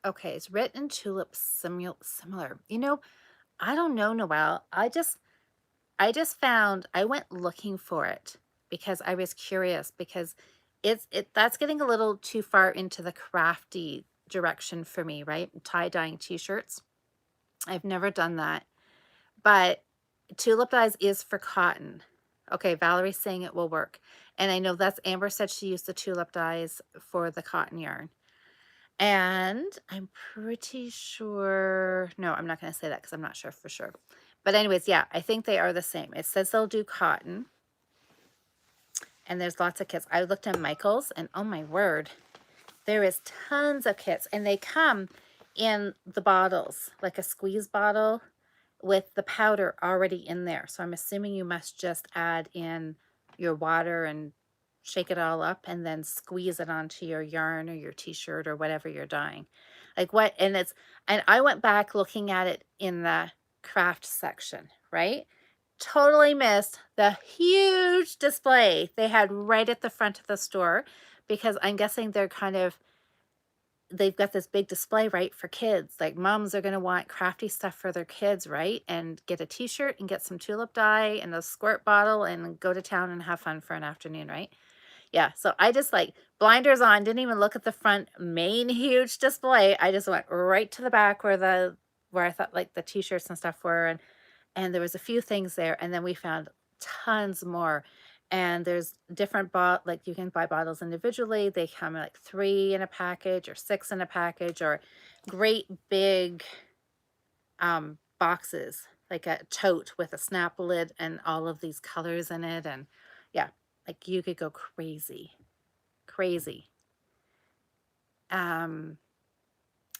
Okay, it's red and tulip similar. I don't know, Noelle. I just found I went looking for it because I was curious because that's getting a little too far into the crafty direction for me, right? Tie-dyeing t-shirts. I've never done that. But tulip dyes is for cotton. Okay, Valerie's saying it will work. And I know that's Amber said she used the tulip dyes for the cotton yarn. And I'm pretty sure, no, I'm not going to say that because I'm not sure for sure. But anyways, yeah, I think they are the same. It says they'll do cotton, and there's lots of kits. I looked at Michael's, and oh my word, there is tons of kits, and they come in the bottles, like a squeeze bottle with the powder already in there. So I'm assuming you must just add in your water and shake it all up and then squeeze it onto your yarn or your t-shirt or whatever you're dyeing. And I went back looking at it in the craft section, right? Totally missed the huge display they had right at the front of the store because I'm guessing they've got this big display, right, for kids. Like moms are going to want crafty stuff for their kids, right? And get a t-shirt and get some tulip dye and a squirt bottle and go to town and have fun for an afternoon, right? Yeah, so I just like blinders on, didn't even look at the front main huge display. I just went right to the back where I thought like the t-shirts and stuff were, and there was a few things there, and then we found tons more. And there's different like you can buy bottles individually. They come like 3 in a package or 6 in a package, or great big boxes, like a tote with a snap lid and all of these colors in it. And yeah, like you could go crazy.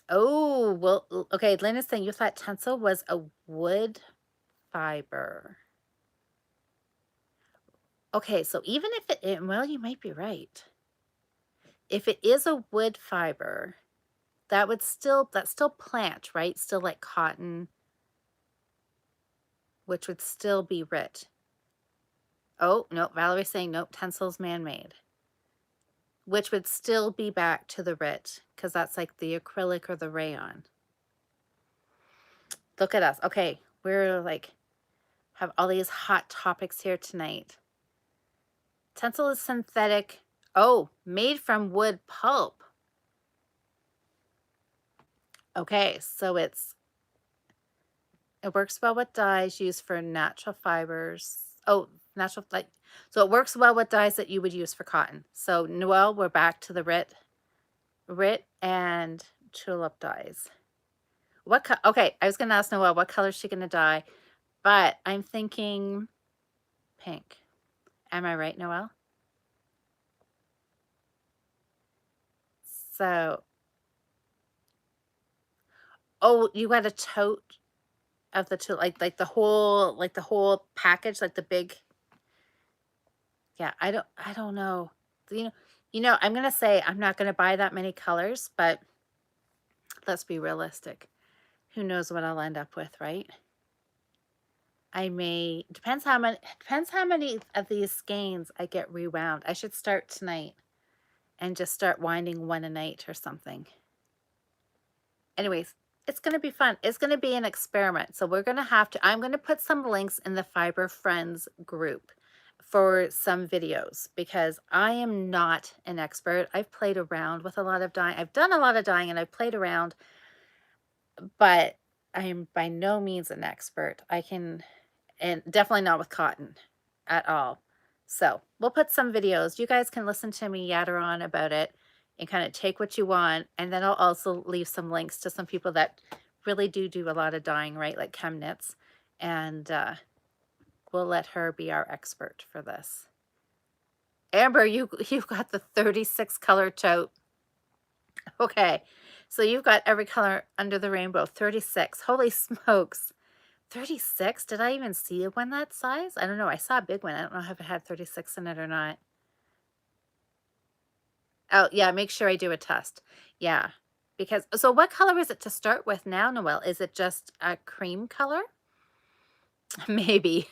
Oh, well, okay, Lynn is saying you thought tencel was a wood fiber. Okay, so even if well, you might be right. If it is a wood fiber, that's still plant, right? Still like cotton, which would still be RIT. Oh, no, Valerie's saying nope, tencel's man-made, which would still be back to the RIT because that's like the acrylic or the rayon. Look at us. Okay, we're like, have all these hot topics here tonight. Tencel is synthetic. Oh, made from wood pulp. Okay, so it works well with dyes used for natural fibers. Oh, natural, like, so it works well with dyes that you would use for cotton. So Noelle, we're back to the RIT and tulip dyes. Okay, I was gonna ask Noelle what color is she gonna dye, but I'm thinking pink. Am I right, Noelle? So, oh, you got a tote of the tulip, like the whole package, like the big. Yeah, I don't know. I'm gonna say I'm not gonna buy that many colors, but let's be realistic. Who knows what I'll end up with, right? Depends how many of these skeins I get rewound. I should start tonight and just start winding one a night or something. Anyways, it's going to be fun. It's going to be an experiment. So I'm going to put some links in the Fiber Friends group for some videos because I am not an expert. I've played around with a lot of dyeing. I've done a lot of dyeing and I've played around, but I am by no means an expert. I can, and definitely not with cotton at all. So we'll put some videos. You guys can listen to me yatter on about it and kind of take what you want. And then I'll also leave some links to some people that really do a lot of dyeing, right? Like chemnits. And we'll let her be our expert for this. Amber, you've got the 36 color tote. Okay, so you've got every color under the rainbow. 36. Holy smokes. 36? Did I even see one that size? I don't know. I saw a big one. I don't know if it had 36 in it or not. Oh, yeah, make sure I do a test. Yeah, because, so what color is it to start with now, Noelle? Is it just a cream color? Maybe.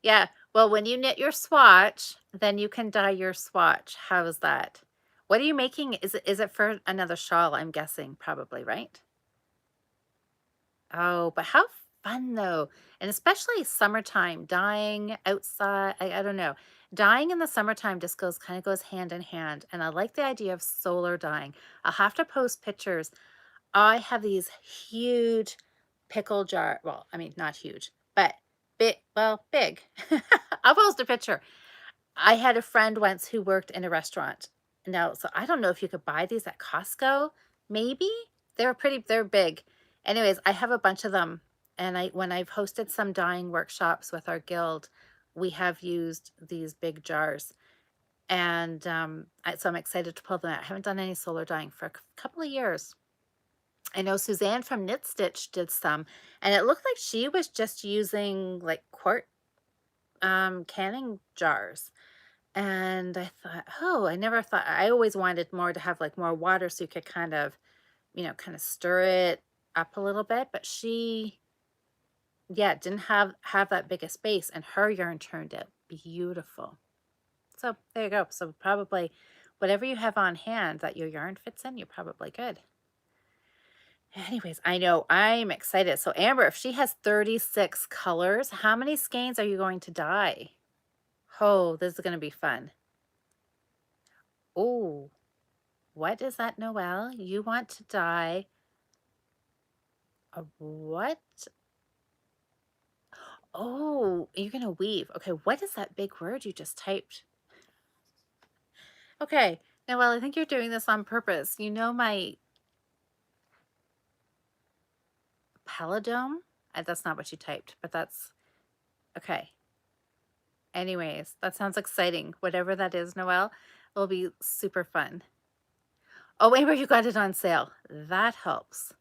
Yeah, well, when you knit your swatch, then you can dye your swatch. How's that? What are you making? Is it for another shawl, I'm guessing, probably, right? Oh, but how fun though. And especially summertime, dyeing outside. I don't know. Dyeing in the summertime just kind of goes hand in hand. And I like the idea of solar dyeing. I'll have to post pictures. I have these huge pickle jar. Well, I mean, not huge, but big. Well, big. I'll post a picture. I had a friend once who worked in a restaurant. Now, so I don't know if you could buy these at Costco. Maybe they're big. Anyways, I have a bunch of them. And when I've hosted some dyeing workshops with our guild, we have used these big jars. And so I'm excited to pull them out. I haven't done any solar dyeing for a couple of years. I know Suzanne from Knit Stitch did some, and it looked like she was just using like quart canning jars. And I thought, oh, I never thought, I always wanted more to have like more water so you could kind of, kind of stir it up a little bit. But she, yeah, didn't have that big a space, and her yarn turned out beautiful. So there you go. So probably whatever you have on hand that your yarn fits in, you're probably good. Anyways, I know I'm excited. So Amber, if she has 36 colors, how many skeins are you going to dye? Oh, this is going to be fun. Oh, what is that, Noelle? You want to dye a what? Oh, you're going to weave. Okay, what is that big word you just typed? Okay, Noelle, I think you're doing this on purpose. You know my palindrome? That's not what you typed, but that's okay. Anyways, that sounds exciting. Whatever that is, Noelle, will be super fun. Oh, Amber, you got it on sale. That helps.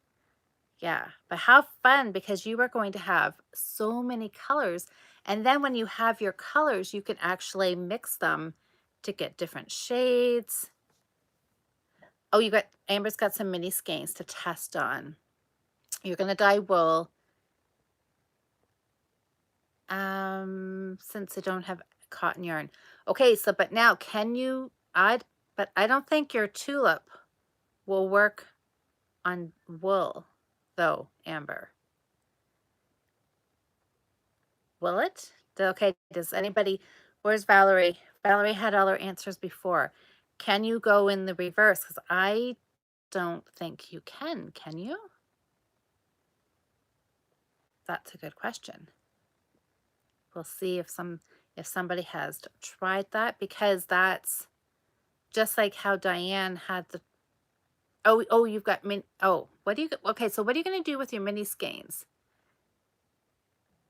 Yeah, but how fun, because you are going to have so many colors. And then when you have your colors, you can actually mix them to get different shades. Oh, Amber's got some mini skeins to test on. You're going to dye wool. Since I don't have cotton yarn. Okay, so, but now but I don't think your tulip will work on wool though, Amber. Will it? Okay, does anybody, where's Valerie? Valerie had all her answers before. Can you go in the reverse? Because I don't think you can you? That's a good question. We'll see if somebody has tried that, because that's just like how Diane had the, oh, you've got okay, so what are you going to do with your mini skeins?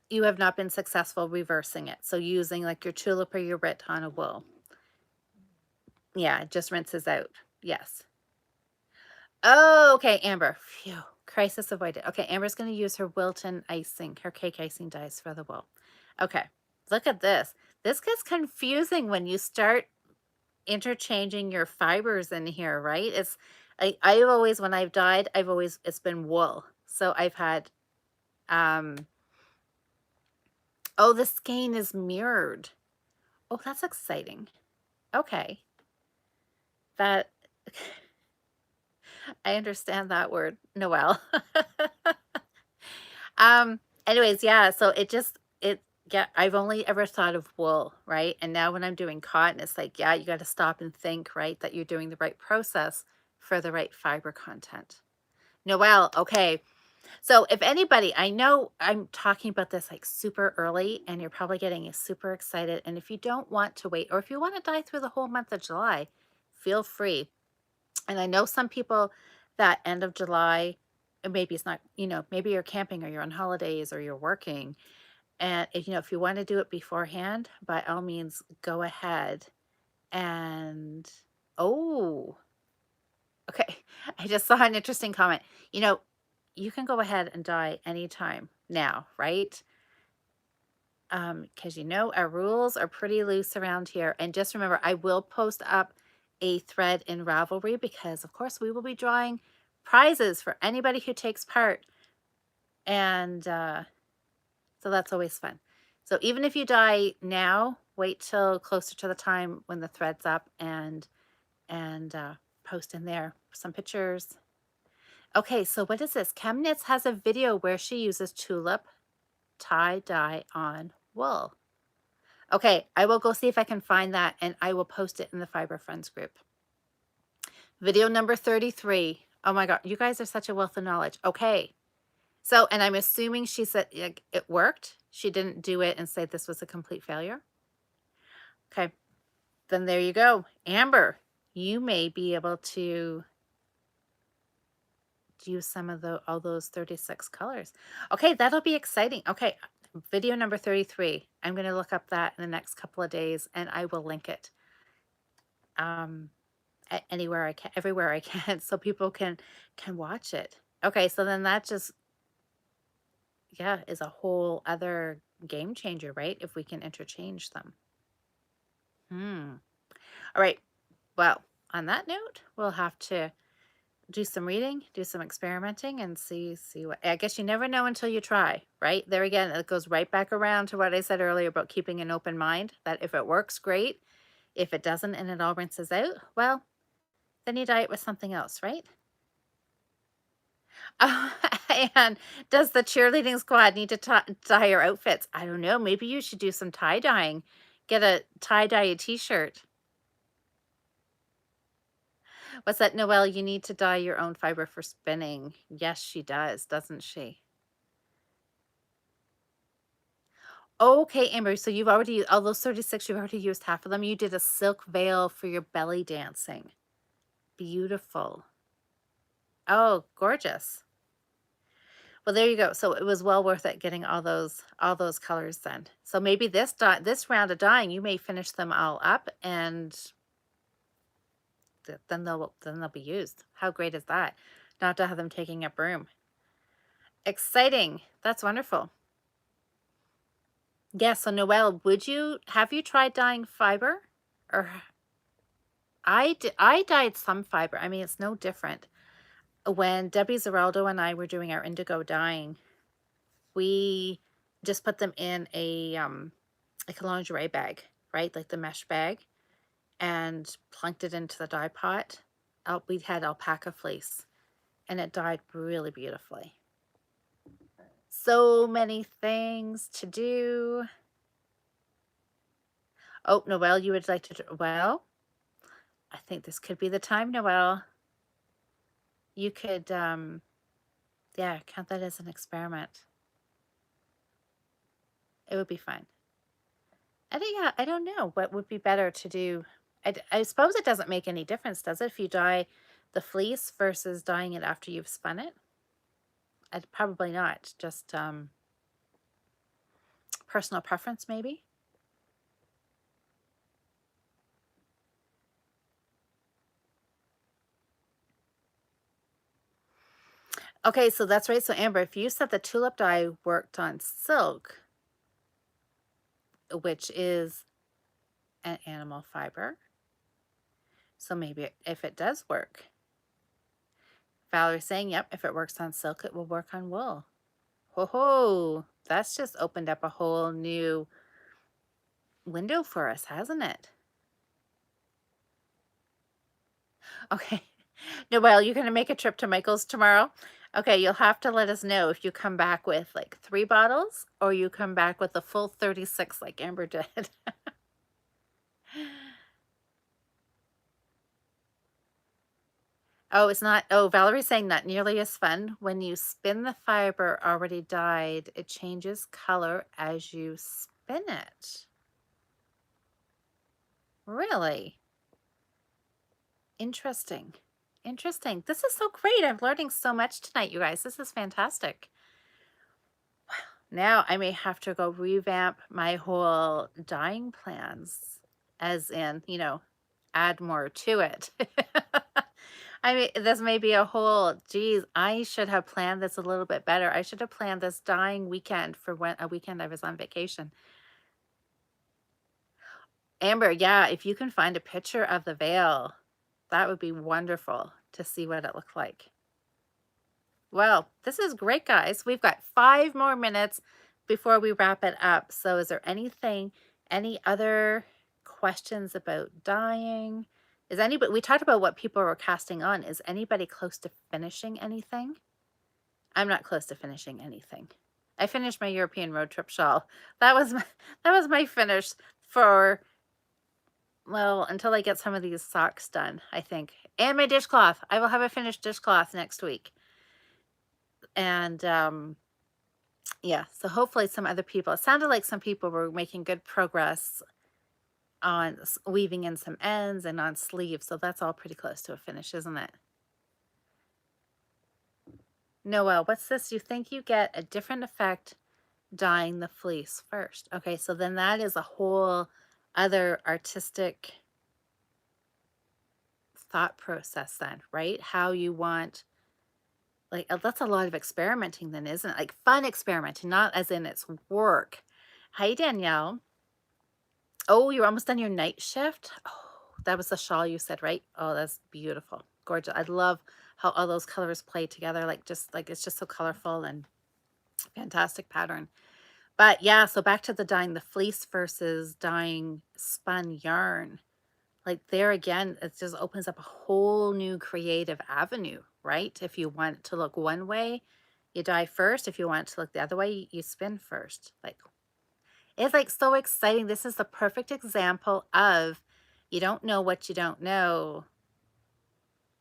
You have not been successful reversing it. So using like your tulip or your rit on a wool. Yeah, it just rinses out. Yes. Oh, okay, Amber. Phew. Crisis avoided. Okay, Amber's going to use her Wilton icing, her cake icing dies for the wool. Okay, look at this. This gets confusing when you start interchanging your fibers in here, right? I've always, when I've dyed, it's been wool. So I've had, oh, the skein is mirrored. Oh, that's exciting. Okay. That, I understand that word, Noelle. Anyways, yeah, so Yeah, I've only ever thought of wool, right? And now when I'm doing cotton, it's like, yeah, you got to stop and think, right, that you're doing the right process for the right fiber content. Noelle, okay. So if anybody, I know I'm talking about this like super early and you're probably getting super excited. And if you don't want to wait, or if you want to dye through the whole month of July, feel free. And I know some people that end of July, maybe it's not, maybe you're camping or you're on holidays or you're working. And if you want to do it beforehand, by all means, go ahead and, oh, okay. I just saw an interesting comment. You know, you can go ahead and dye anytime now, right? Because our rules are pretty loose around here. And just remember, I will post up a thread in Ravelry because, of course, we will be drawing prizes for anybody who takes part. And so that's always fun. So even if you dye now, wait till closer to the time when the thread's up and post in there some pictures. Okay, so what is this? Chemnitz has a video where she uses tulip tie-dye on wool. Okay, I will go see if I can find that and I will post it in the Fiber Friends group. Video number 33. Oh my God, you guys are such a wealth of knowledge. Okay, so, and I'm assuming she said it worked. She didn't do it and say this was a complete failure. Okay, then there you go. Amber, you may be able to use some of all those 36 colors. Okay, that'll be exciting. Okay, video number 33. I'm going to look up that in the next couple of days and I will link it anywhere I can, everywhere I can, so people can watch it. Okay, so then that just, yeah, is a whole other game changer, right? If we can interchange them. All right. Well, on that note, we'll have to do some reading, do some experimenting, and see what. I guess you never know until you try, right? There again, it goes right back around to what I said earlier about keeping an open mind. That if it works, great. If it doesn't, and it all rinses out, well, then you dye it with something else, right? And does the cheerleading squad need to dye your outfits? I don't know. Maybe you should do some tie dyeing. Get a tie dye a t-shirt. What's that, Noelle? You need to dye your own fiber for spinning. Yes, she does, doesn't she? Okay, Amber, so you've already, all those 36, you've already used half of them. You did a silk veil for your belly dancing. Beautiful. Oh, gorgeous. Well, there you go. So it was well worth it getting all those colors then. So maybe this round of dyeing, you may finish them all up and then they'll be used. How great is that? Not to have them taking up room. Exciting. That's wonderful. Yes, so Noelle, have you tried dyeing fiber? Or I dyed some fiber. I mean, it's no different. When Debbie Zeraldo and I were doing our indigo dyeing, we just put them in like a lingerie bag, right? Like the mesh bag, and plunked it into the dye pot. We had alpaca fleece, and it dyed really beautifully. So many things to do. Oh, Noelle, you would like to, well, I think this could be the time, Noelle. You could, yeah, count that as an experiment. It would be fun. Yeah, I don't know what would be better to do. I suppose it doesn't make any difference, does it, if you dye the fleece versus dyeing it after you've spun it? Probably not. Just personal preference, maybe. Okay, so that's right. So Amber, if you said the tulip dye worked on silk, which is an animal fiber, so maybe if it does work. Valerie's saying, yep, if it works on silk, it will work on wool. Ho, that's just opened up a whole new window for us, hasn't it? Okay. Noelle, you're going to make a trip to Michael's tomorrow? Okay, you'll have to let us know if you come back with like 3 bottles or you come back with the full 36 like Amber did. Oh, it's not. Oh, Valerie's saying not nearly as fun. When you spin the fiber already dyed, it changes color as you spin it. Really? Interesting. Interesting. This is so great. I'm learning so much tonight, you guys. This is fantastic. Now I may have to go revamp my whole dyeing plans, as in, add more to it. I mean, this may be a whole, geez, I should have planned this a little bit better. I should have planned this dyeing weekend for when a weekend I was on vacation. Amber, yeah, if you can find a picture of the veil, that would be wonderful to see what it looked like. Well, this is great, guys. We've got 5 more minutes before we wrap it up. So is there any other questions about dyeing? Is anybody, we talked about what people were casting on. Is anybody close to finishing anything? I'm not close to finishing anything. I finished my European road trip shawl. That was my finish for, well, until I get some of these socks done, I think. And my dishcloth. I will have a finished dishcloth next week. And yeah, so hopefully some other people, it sounded like some people were making good progress on weaving in some ends and on sleeves. So that's all pretty close to a finish, isn't it? Noel, what's this? You think you get a different effect dyeing the fleece first. Okay, so then that is a whole other artistic thought process then, right? How you want, like, that's a lot of experimenting then, isn't it? Like fun experimenting, not as in it's work. Hi, Danielle. Oh, you're almost done your night shift? Oh, that was the shawl you said, right? Oh, that's beautiful. Gorgeous. I love how all those colors play together. Like, just like, it's just so colorful and fantastic pattern. But yeah, so back to the dyeing the fleece versus dyeing spun yarn. Like there again, it just opens up a whole new creative avenue, right? If you want it to look one way, you dye first. If you want it to look the other way, you spin first. Like, it's like so exciting. This is the perfect example of you don't know what you don't know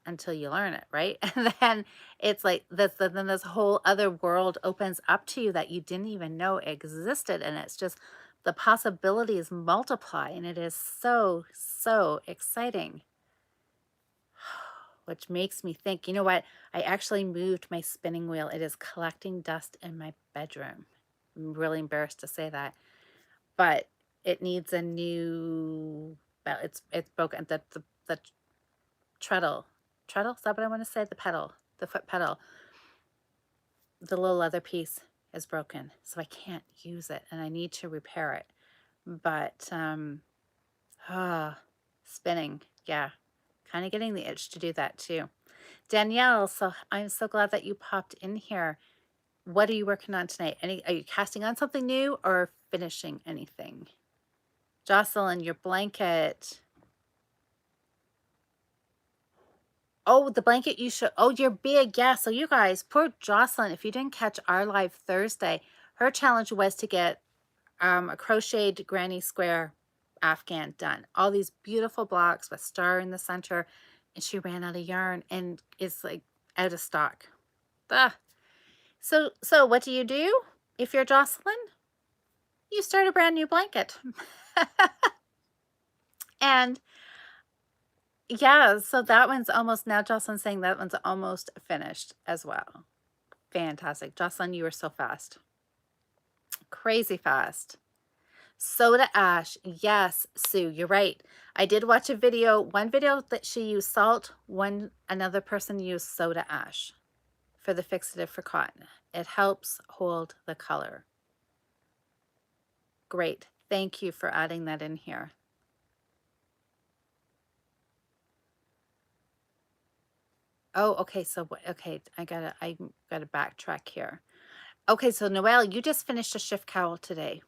until you learn it, right? And then it's like this, then this whole other world opens up to you that you didn't even know existed. And it's just the possibilities multiply. And it is so, so exciting. Which makes me think, you know what? I actually moved my spinning wheel. It is collecting dust in my bedroom. I'm really embarrassed to say that. But it needs a new belt. It's broken. The treadle. Treadle? Is that what I want to say? The pedal. The foot pedal. The little leather piece is broken. So I can't use it and I need to repair it. But spinning. Yeah. Kind of getting the itch to do that too. Danielle, so I'm so glad that you popped in here. What are you working on tonight? Are you casting on something new or finishing anything? Jocelyn, your blanket. Oh, the blanket you should. Oh, you're big. Yeah. So you guys, poor Jocelyn, if you didn't catch our live Thursday, her challenge was to get a crocheted granny square Afghan done. All these beautiful blocks with star in the center, and she ran out of yarn and it's like out of stock. Ah. So what do? If you're Jocelyn, you start a brand new blanket. And yeah, so that one's almost, now Jocelyn's saying that one's almost finished as well. Fantastic. Jocelyn, you were so fast. Crazy fast. Soda ash. Yes, Sue, you're right. I did watch a video, one video that she used salt, another person used soda ash for the fixative for cotton. It helps hold the color. Great. Thank you for adding that in here. Oh, okay. So, okay, I gotta backtrack here. Okay, so Noelle, you just finished a shift cowl today.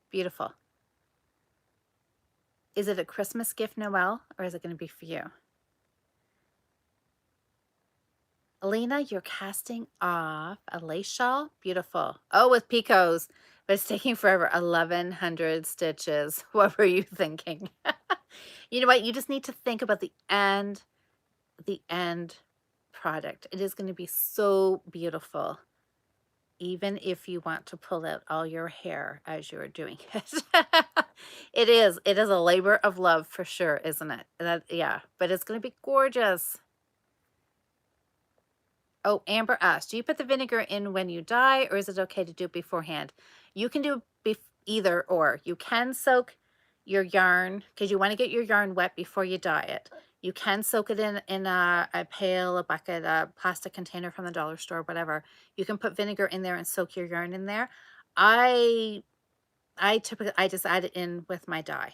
Beautiful. Is it a Christmas gift, Noelle, or is it going to be for you? Alina, you're casting off a lace shawl. Beautiful. Oh, with picots, but it's taking forever. 1,100 stitches. What were you thinking? You know what? You just need to think about the end product. It is going to be so beautiful, even if you want to pull out all your hair as you're doing it. It is a labor of love for sure, isn't it? Yeah, but it's going to be gorgeous. Oh, Amber asked, do you put the vinegar in when you dye, or is it okay to do it beforehand? You can do either or. You can soak your yarn because you want to get your yarn wet before you dye it. You can soak it in a pail, a bucket, a plastic container from the dollar store, whatever. You can put vinegar in there and soak your yarn in there. I just add it in with my dye,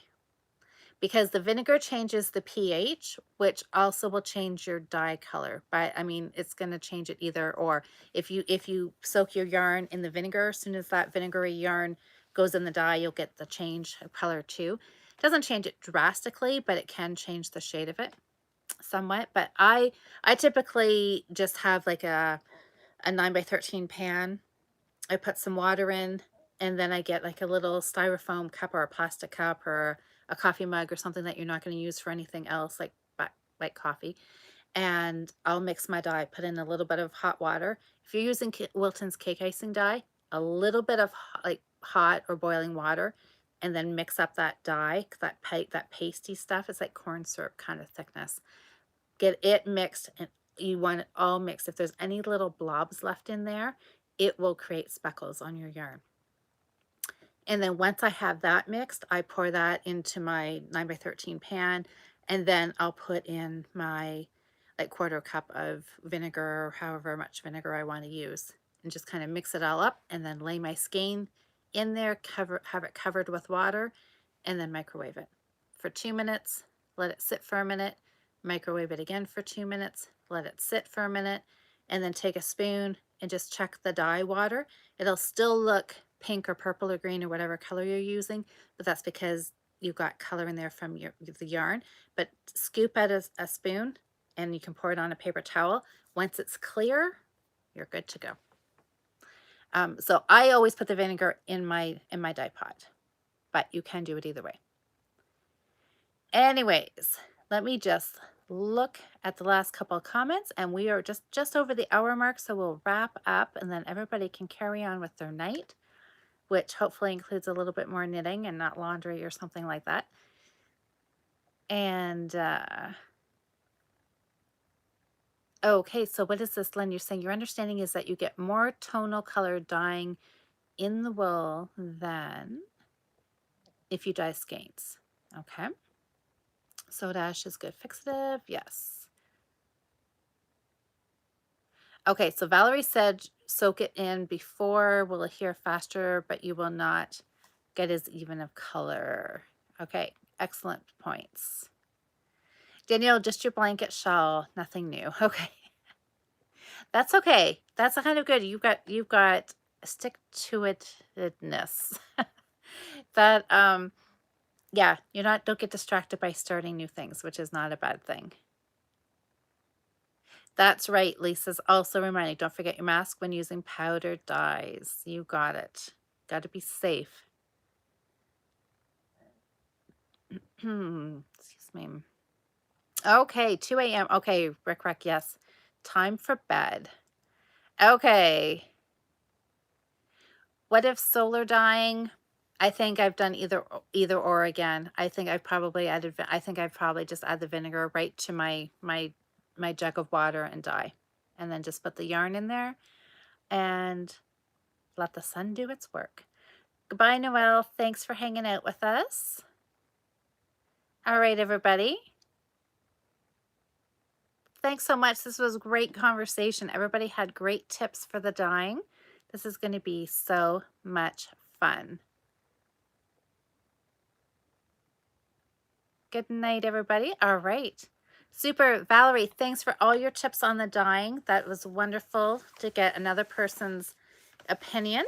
because the vinegar changes the pH, which also will change your dye color. But I mean, it's going to change it either or. If you soak your yarn in the vinegar, as soon as that vinegary yarn goes in the dye, you'll get the change of color too. It doesn't change it drastically, but it can change the shade of it somewhat. But I typically just have like a 9x13 pan. I put some water in, and then I get like a little styrofoam cup or a plastic cup or a coffee mug or something that you're not going to use for anything else, like coffee. And I'll mix my dye, put in a little bit of hot water. If you're using Wilton's cake icing dye, a little bit of like hot or boiling water, and then mix up that dye, that pasty stuff. It's like corn syrup kind of thickness. Get it mixed, and you want it all mixed. If there's any little blobs left in there, it will create speckles on your yarn. And then once I have that mixed, I pour that into my 9x13 pan, and then I'll put in my like quarter cup of vinegar, or however much vinegar I want to use, and just kind of mix it all up, and then lay my skein in there, have it covered with water, and then microwave it for 2 minutes. Let it sit for a minute, microwave it again for 2 minutes, let it sit for a minute, and then take a spoon and just check the dye water. It'll still look pink or purple or green or whatever color you're using, but that's because you've got color in there from the yarn. But scoop out a spoon, and you can pour it on a paper towel. Once it's clear, you're good to go. So I always put the vinegar in my dye pot, but you can do it either way. Anyways, let me just look at the last couple of comments, and we are just over the hour mark, so we'll wrap up, and then everybody can carry on with their night, which hopefully includes a little bit more knitting and not laundry or something like that. And okay, so what is this, Lynn? You're saying your understanding is that you get more tonal color dyeing in the wool than if you dye skeins. Okay. Soda ash is good fixative. Yes. Okay, so Valerie said soak it in before, will adhere faster, but you will not get as even of color. Okay, excellent points. Danielle, just your blanket shawl, nothing new. Okay. That's okay. That's kind of good. You've got stick to itness. That yeah, don't get distracted by starting new things, which is not a bad thing. That's right. Lisa's also reminding, don't forget your mask when using powdered dyes. You got it. Got to be safe. Excuse me. Okay, 2 a.m. Okay, Rick, yes. Time for bed. Okay. What if solar dyeing? I think I've done either or again. I think I've probably just add the vinegar right to my jug of water and dye, and then just put the yarn in there and let the sun do its work. Goodbye, Noelle. Thanks for hanging out with us. All right, everybody. Thanks so much. This was a great conversation. Everybody had great tips for the dyeing. This is going to be so much fun. Good night, everybody. All right. Super. Valerie, thanks for all your tips on the dyeing. That was wonderful to get another person's opinion.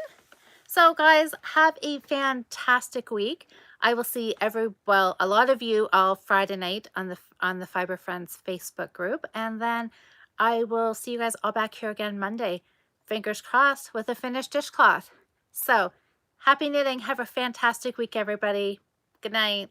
So guys, have a fantastic week. I will see a lot of you all Friday night on the Fiber Friends Facebook group. And then I will see you guys all back here again Monday. Fingers crossed with a finished dishcloth. So happy knitting. Have a fantastic week, everybody. Good night.